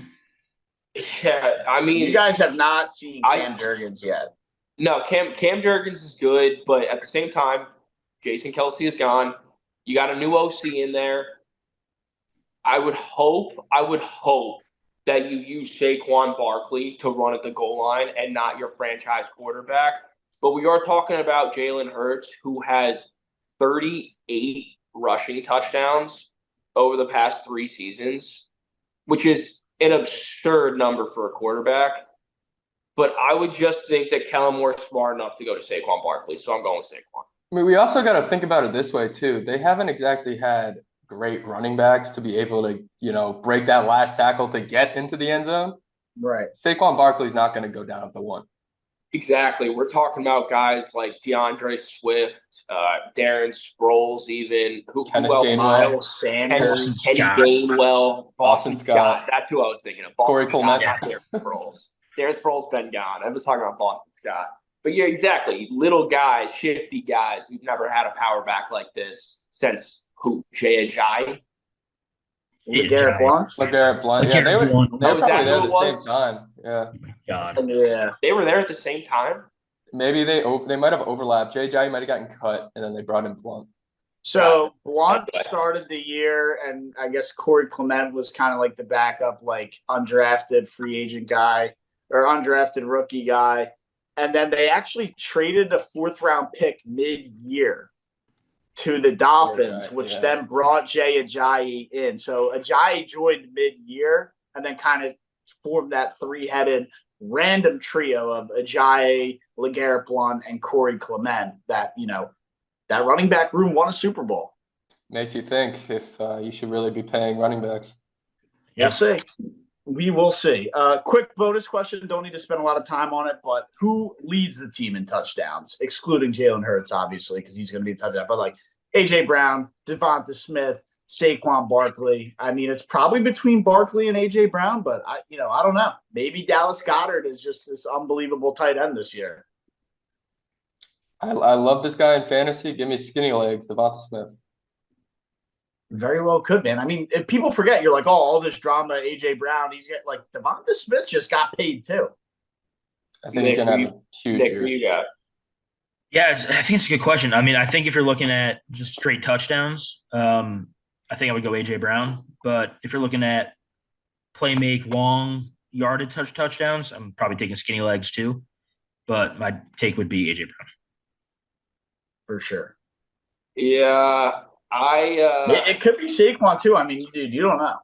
Yeah, I mean, You guys have not seen Cam Jurgens yet. No, Cam Jurgens is good, but at the same time, Jason Kelsey is gone. You got a new OC in there. I would hope that you use Saquon Barkley to run at the goal line and not your franchise quarterback. But we are talking about Jalen Hurts, who has 38 rushing touchdowns over the past 3 seasons, which is an absurd number for a quarterback. But I would just think that Kellen Moore's smart enough to go to Saquon Barkley, so I'm going with Saquon. I mean, we also got to think about it this way too. They haven't exactly had great running backs to be able to, break that last tackle to get into the end zone. Right. Saquon Barkley's not going to go down at the 1. Exactly. We're talking about guys like DeAndre Swift, Darren Sproles, even who else? Miles Sanders, Kenny Gainwell, Boston Scott. That's who I was thinking of. Corey Clement. Darren Sproles. Darren Sproles been gone. I was talking about Boston Scott. But yeah, exactly. Little guys, shifty guys. We've never had a power back like this since who? Jay Ajayi? LeGarrette Blount? LeGarrette Blount. Yeah, they were probably there at the same time. Yeah. Oh my God. Yeah. They were there at the same time? Maybe they might have overlapped. Jay Ajayi might have gotten cut, and then they brought in Blount. So Blount started the year, and I guess Corey Clement was kind of like the backup, like undrafted free agent guy or undrafted rookie guy. And then they actually traded a 4th-round pick mid-year to the Dolphins, which then brought Jay Ajayi in. So Ajayi joined mid-year and then kind of formed that 3-headed random trio of Ajayi, LeGarrette Blount, and Corey Clement that, that running back room won a Super Bowl. Makes you think if you should really be paying running backs. Yeah. We'll see. We will see. Quick bonus question. Don't need to spend a lot of time on it, but who leads the team in touchdowns, excluding Jalen Hurts, obviously, because he's going to be a touchdown. But like A.J. Brown, Devonta Smith, Saquon Barkley. I mean, it's probably between Barkley and A.J. Brown, but I don't know. Maybe Dallas Goedert is just this unbelievable tight end this year. I love this guy in fantasy. Give me skinny legs, Devonta Smith. Very well could, man. I mean, if people forget, you're like, oh, all this drama, A.J. Brown. He's got like Devonta Smith just got paid too. I think he's going to have a huge year. Yeah, I think it's a good question. I mean, I think if you're looking at just straight touchdowns, I think I would go A.J. Brown. But if you're looking at play-make, long yardage touchdowns, I'm probably taking skinny legs too. But my take would be A.J. Brown. For sure. Yeah. It could be Saquon too. I mean, dude, you don't know.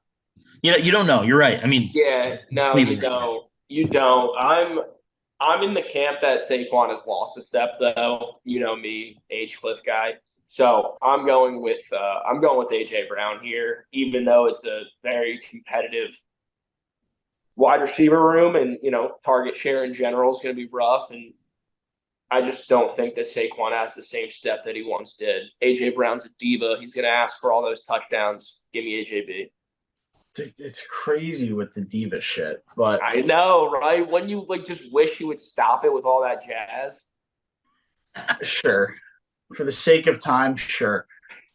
You don't know. You're right. I mean, yeah, no, you don't. You don't. I'm in the camp that Saquon has lost a step, though. You know me, age cliff guy. So I'm going with A.J. Brown here, even though it's a very competitive wide receiver room, and target share in general is going to be rough, and I just don't think that Saquon has the same step that he once did. A.J. Brown's a diva. He's going to ask for all those touchdowns. Give me AJB. It's crazy with the diva shit, but I know, right? When you just wish you would stop it with all that jazz. Sure. For the sake of time, sure.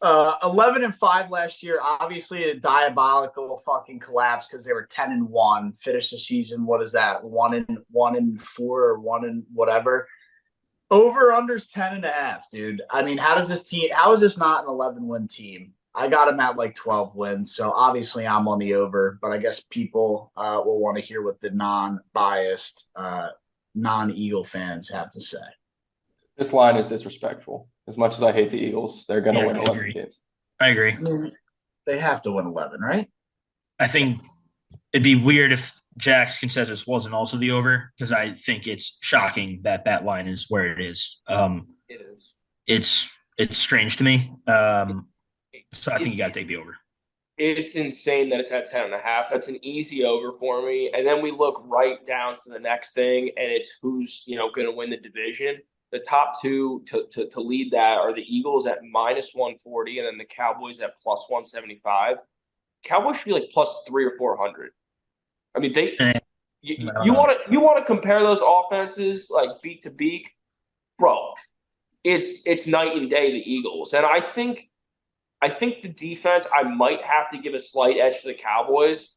11-5 last year. Obviously, a diabolical fucking collapse because they were 10-1. Finished the season. What is that? 1-4 or 1 whatever. Over unders 10.5, dude. I mean, how is this not an 11-win team? I got him at like 12 wins, so obviously I'm on the over, but I guess people will want to hear what the non-biased, non-Eagle fans have to say. This line is disrespectful. As much as I hate the Eagles, they're going to win 11 games. I agree. They have to win 11, right? I think it'd be weird if Jack's consensus wasn't also the over, because I think it's shocking that line is where it is. It is. It's strange to me. So I think you got to take the over. It's insane that it's at 10.5. That's an easy over for me. And then we look right down to the next thing, and it's who's going to win the division. The top two to lead that are the Eagles at -140, and then the Cowboys at +175. Cowboys should be like +300 or 400. I mean, You want to compare those offenses like beak to beak, bro. It's night and day, the Eagles. And I think the defense, I might have to give a slight edge to the Cowboys,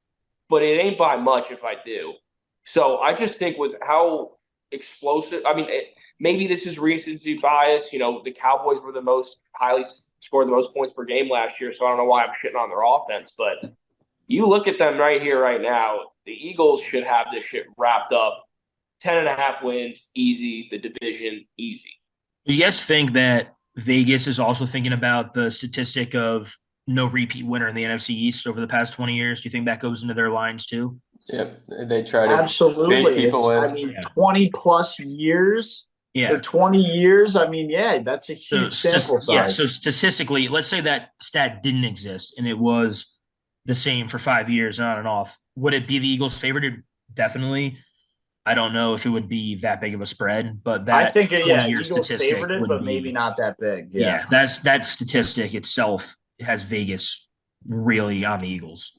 but it ain't by much if I do. So I just think with how explosive, maybe this is recency bias. The Cowboys were scored the most points per game last year, so I don't know why I'm shitting on their offense. But you look at them right here, right now, the Eagles should have this shit wrapped up. 10.5 wins, easy. The division, easy. You guys think that Vegas is also thinking about the statistic of no repeat winner in the NFC East over the past 20 years? Do you think that goes into their lines too? Yep, they try to absolutely bait people in. 20 plus years. Yeah. Or 20 years. That's a huge sample size. Yeah. So statistically, let's say that stat didn't exist and it was the same for 5 years on and off. Would it be the Eagles' favorite? Definitely. I don't know if it would be that big of a spread, but that I think Eagles statistic favored it, but maybe not that big. Yeah, that statistic itself has Vegas really on the Eagles.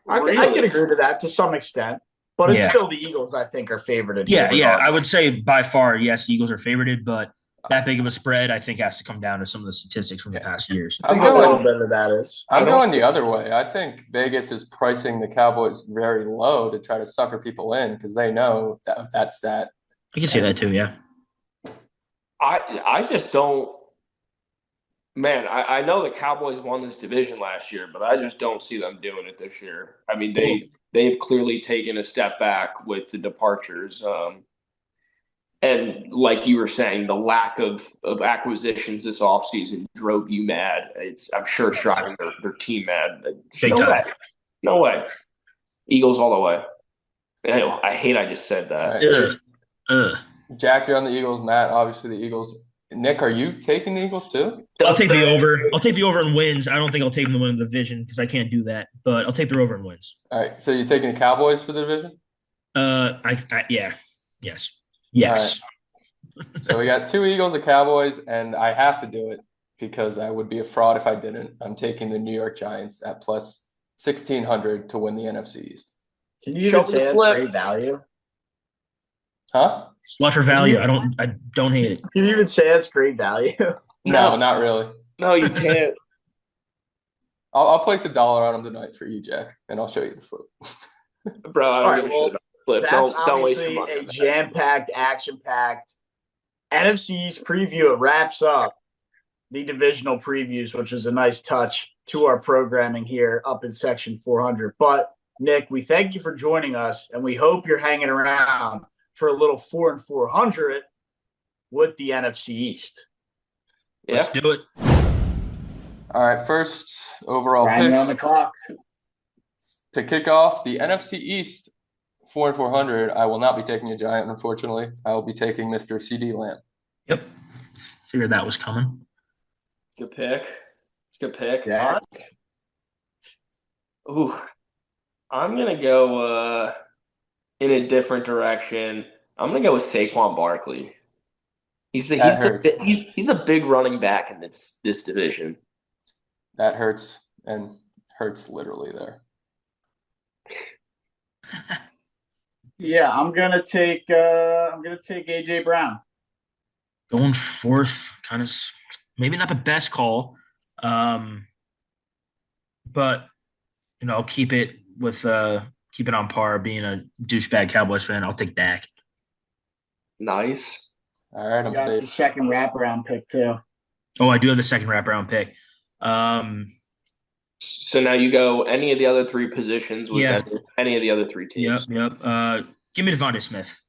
I can agree to that to some extent, but it's still the Eagles, I think, are favored. Yeah. I would say by far, yes, the Eagles are favorited, but that big of a spread, I think, has to come down to some of the statistics from the past years. I'm going a little bit of that is. I'm going the other way. I think Vegas is pricing the Cowboys very low to try to sucker people in because they know that stat. I can see that too, yeah. I just don't. Man, I know the Cowboys won this division last year, but I just don't see them doing it this year. They've clearly taken a step back with the departures. And like you were saying, the lack of acquisitions this offseason drove you mad. I'm sure it's driving their team mad. No way. Eagles all the way. I hate I just said that. Right. Jack, you're on the Eagles. Matt, obviously the Eagles. Nick, are you taking the Eagles too? I'll take the over. I'll take the over in wins. I don't think I'll take them to win the division because I can't do that. But I'll take the over in wins. All right. So you're taking the Cowboys for the division? Yeah. Yes. Right. So we got 2 Eagles, a Cowboys, and I have to do it because I would be a fraud if I didn't. I'm taking the New York Giants at plus 1,600 to win the NFC East. Can you even say that's great value? Huh? Watch for value. I don't hate it. Can you even say that's great value? No, not really. No, you can't. I'll place $1 on them tonight for you, Jack, and I'll show you the slip. Bro, I don't give a shit about the slip. Don't waste your money. A jam-packed, action-packed NFC East preview. It wraps up the divisional previews, which is a nice touch to our programming here up in section 400. But, Nick, we thank you for joining us, and we hope you're hanging around for a little 4 and 400 with the NFC East. Yeah. Let's do it. All right, first overall Bang pick on the clock. to kick off the NFC East 4 and 400. I will not be taking a Giant, unfortunately. I will be taking Mr. CD Lamb. Yep. Figured that was coming. Good pick. It's a good pick. Yeah. Ooh, I'm gonna go in a different direction. I'm gonna go with Saquon Barkley. He's the big running back in this division. That hurts, and hurts literally there. Yeah, I'm gonna take AJ Brown. Going fourth, kind of maybe not the best call, but I'll keep it on par. Being a douchebag Cowboys fan, I'll take Dak. Nice. All right, I'm got safe. the second wraparound pick too. Oh, I do have the second wraparound pick. So now you go any of the other 3 positions with any of the other 3 teams. Yep. Give me Devontae Smith.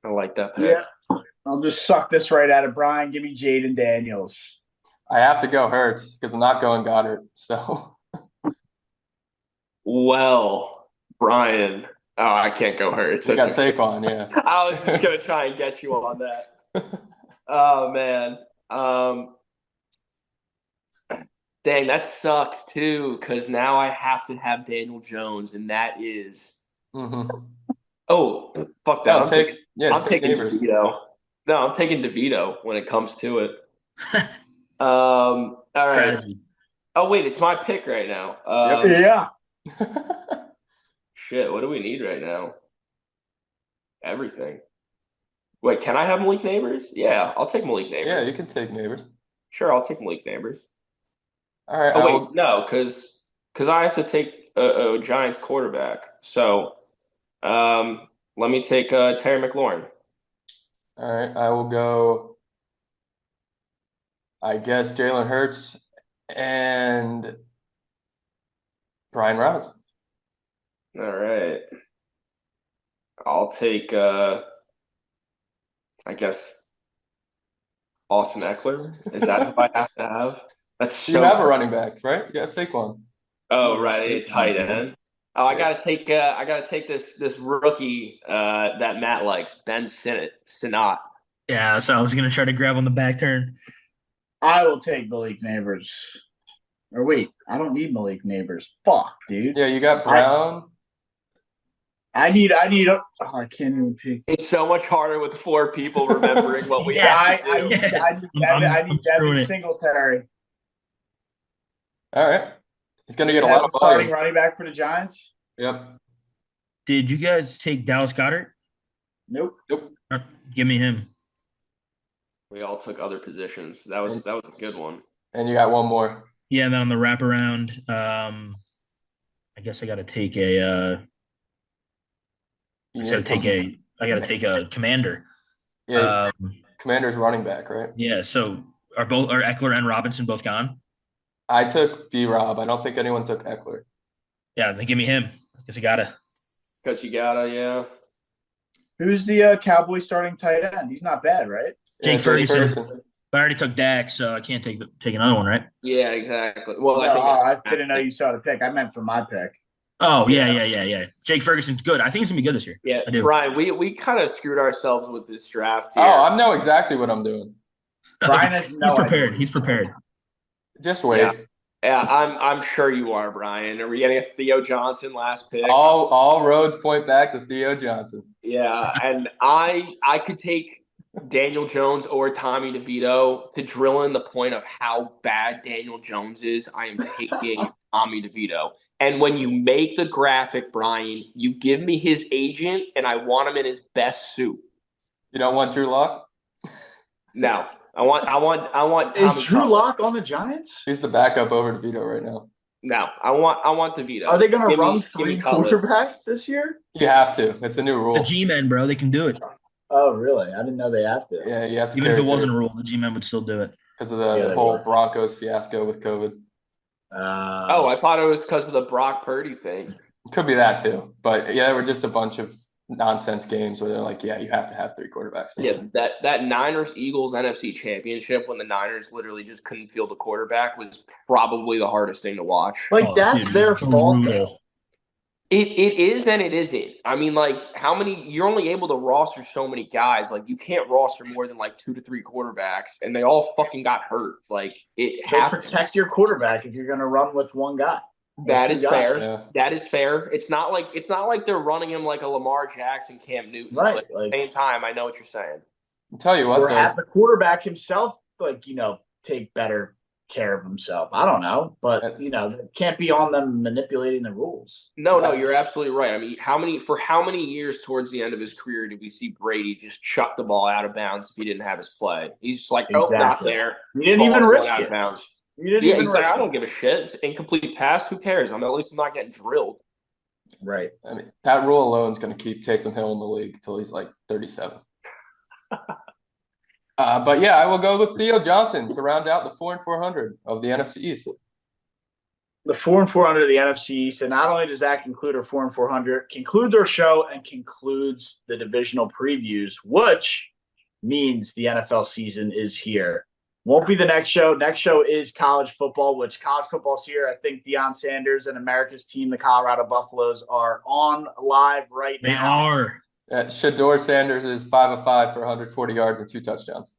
I like that pick. Yeah. I'll just suck this right out of Brian. Give me Jaden Daniels. I have to go Hurts because I'm not going Goddard. So. Well, Brian. Oh, I can't go Hurts. You got Saquon, yeah. I was just going to try and get you on that. Oh, man. Dang, that sucks, too, because now I have to have Daniel Jones, and that is Mm-hmm. Oh, fuck that. No, I'm taking DeVito. No, I'm taking DeVito when it comes to it. All right. Strategy. Oh, wait, it's my pick right now. Yeah. Shit, what do we need right now? Everything. Wait, can I have Malik Neighbors? Yeah, I'll take Malik Neighbors. Yeah, you can take Neighbors. Sure, I'll take Malik Neighbors. All right. Oh wait, no, because I have to take a Giants quarterback. So, let me take Terry McLaurin. All right. I will go, I guess, Jalen Hurts and Brian Robinson. All right. I'll take I guess Austin Eckler. Is that who I have to have? That's You so have a running back, right? You got Saquon. Oh, right, a tight end. Oh, I gotta take this rookie that Matt likes, Ben Sinnott. Yeah, so I was gonna try to grab on the back turn. I will take Malik Neighbors. Or wait, I don't need Malik Neighbors. Fuck, dude. Yeah, you got Brown. I can't even pick. It's so much harder with 4 people remembering what we Yeah, have to do. I need screwing Devin it. Singletary. All right. He's going to get a Is that lot of the starting volume. running back for the Giants? Yep. Did you guys take Dallas Goedert? Nope. Give me him. We all took other positions. That was a good one. And you got one more. Yeah, and then on the wraparound, I guess I got to take a. You I need got to take a commander. Yeah, Commander's running back, right? Yeah. So are Eckler and Robinson both gone? I took B-Rob. I don't think anyone took Eckler. Yeah, then give me him. I guess I gotta. Because you gotta, yeah. Who's the Cowboys starting tight end? He's not bad, right? Jake Yeah, Ferguson. But I already took Dak, so I can't take another one, right? Yeah, exactly. Well, No, I I didn't know you saw the pick. I meant for my pick. Oh yeah. Jake Ferguson's good. I think he's gonna be good this year. Yeah, I do. Brian, we kind of screwed ourselves with this draft Oh, here. I know exactly what I'm doing. Brian has no He's prepared. idea. He's prepared. Just wait. Yeah, I'm sure you are, Brian. Are we getting a Theo Johnson last pick? All roads point back to Theo Johnson. Yeah, and I could take Daniel Jones or Tommy DeVito to drill in the point of how bad Daniel Jones is. I am taking Tommy DeVito. And when you make the graphic, Brian, you give me his agent, and I want him in his best suit. You don't want Drew Lock? No, I want Tommy Is Drew Cutler. Lock on the Giants? He's the backup over DeVito right now. No, I want DeVito. Are they going to Give me- run give me 3 Cutler. quarterbacks this year? You have to. It's a new The rule. G-men, bro, they can do it. Oh, really? I didn't know they have to. Yeah, you have to. Even if it wasn't a rule, the G-men would still do it. because of Yeah, the they whole were. Broncos fiasco with COVID. Oh, I thought it was because of the Brock Purdy thing. Could be that too. But yeah, there were just a bunch of nonsense games where they're like, yeah, you have to have 3 quarterbacks. Yeah, that Niners-Eagles NFC Championship when the Niners literally just couldn't field a quarterback was probably the hardest thing to watch. Like, Oh, that's dude, their it's fault. brutal. It is and it isn't. I mean, like, how many – you're only able to roster so many guys. Like, you can't roster more than, 2 to 3 quarterbacks, and they all fucking got hurt. Like, it They happens. protect your quarterback if you're going to run with one guy. That is Two guys. fair. Yeah. That is fair. It's not like they're running him like a Lamar Jackson, Cam Newton. Right, But at like- the same time, I know what you're saying. I'll tell you what, Or though. have the quarterback himself, take better care of himself. I don't know. But, it can't be on them manipulating the rules. No, you're absolutely right. I mean, how many years towards the end of his career did we see Brady just chuck the ball out of bounds if he didn't have his play? He's just like, oh, not Exactly. there. You didn't even Ball's risk going out of it. bounds. You didn't Yeah, even he's like, risk I don't give a shit. It's incomplete pass. Who cares? At least I'm not getting drilled. it. Right. I mean, that rule alone is going to keep Taysom Hill in the league until he's like 37. But yeah, I will go with Theo Johnson to round out the 4-400 of the NFC East. The 4-400 of the NFC East, and not only does that conclude our 4-400, concludes our show and concludes the divisional previews, which means the NFL season is here. Won't be the next show. Next show is college football, which college football's here. I think Deion Sanders and America's team, the Colorado Buffaloes, are on live right They now. are. Shador Sanders is 5 of 5 for 140 yards and 2 touchdowns.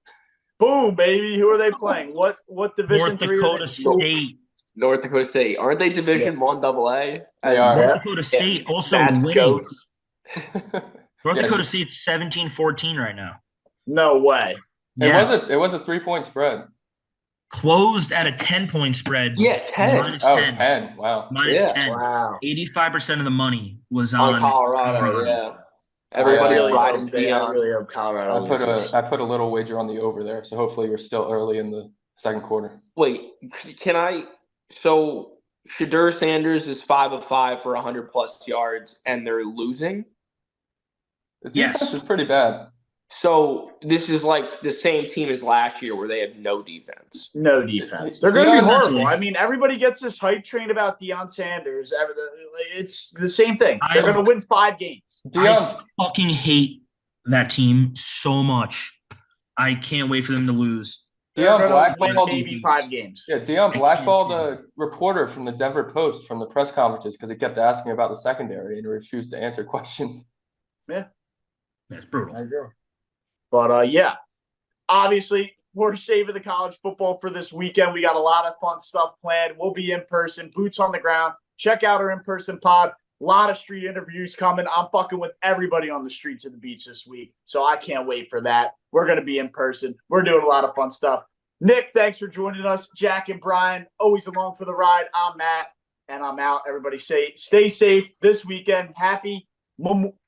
Boom, baby. Who are they playing? What division North 3 Dakota State. North Dakota State. Aren't they Division I AA? They are. North Dakota State also That's winning. goats. North Yes. Dakota State's 17-14 right now. No way. Yeah. It was a 3-point spread. Closed at a 10-point spread. Yeah, 10. Minus Oh, 10. 10. Wow. Minus Yeah. 10. Wow. 85% of the money was On on Colorado, yeah. Everybody's really riding I Dion. really hope Colorado loses. I put a little wager on the over there, so hopefully we're still early in the second quarter. Wait, can I? So Shadur Sanders is 5 of 5 for 100+ yards, and they're losing. The defense Yes. is pretty bad. So this is like the same team as last year, where they had no defense. No defense. They're going to be Deion- horrible. I mean, everybody gets this hype train about Deion Sanders. It's the same thing. They're going to win 5 games. I fucking hate that team so much. I can't wait for them to lose. They're Deion going to blackballed win maybe 5 games. Yeah, Deion blackballed a reporter from the Denver Post from the press conferences because he kept asking about the secondary and refused to answer questions. Yeah. That's brutal. I agree. But, yeah, obviously, we're saving the college football for this weekend. We got a lot of fun stuff planned. We'll be in person, boots on the ground. Check out our in-person pod. A lot of street interviews coming. I'm fucking with everybody on the streets of the beach this week, so I can't wait for that. We're going to be in person. We're doing a lot of fun stuff. Nick, thanks for joining us. Jack and Brian, always along for the ride. I'm Matt, and I'm out. Everybody stay safe this weekend. Happy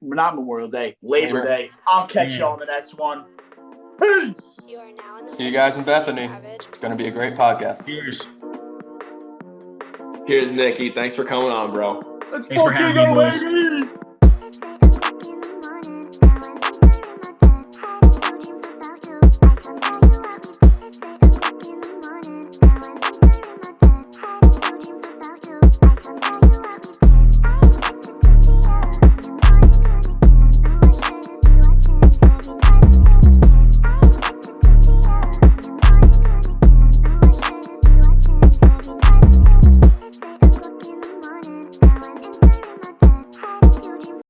not Memorial Day, Labor Day. I'll catch you on the next one. Peace. See you guys in Bethany. It's going to be a great podcast. Cheers. Cheers, Nikki. Thanks for coming on, bro. Let's Thanks for fucking having me, go, boys. baby.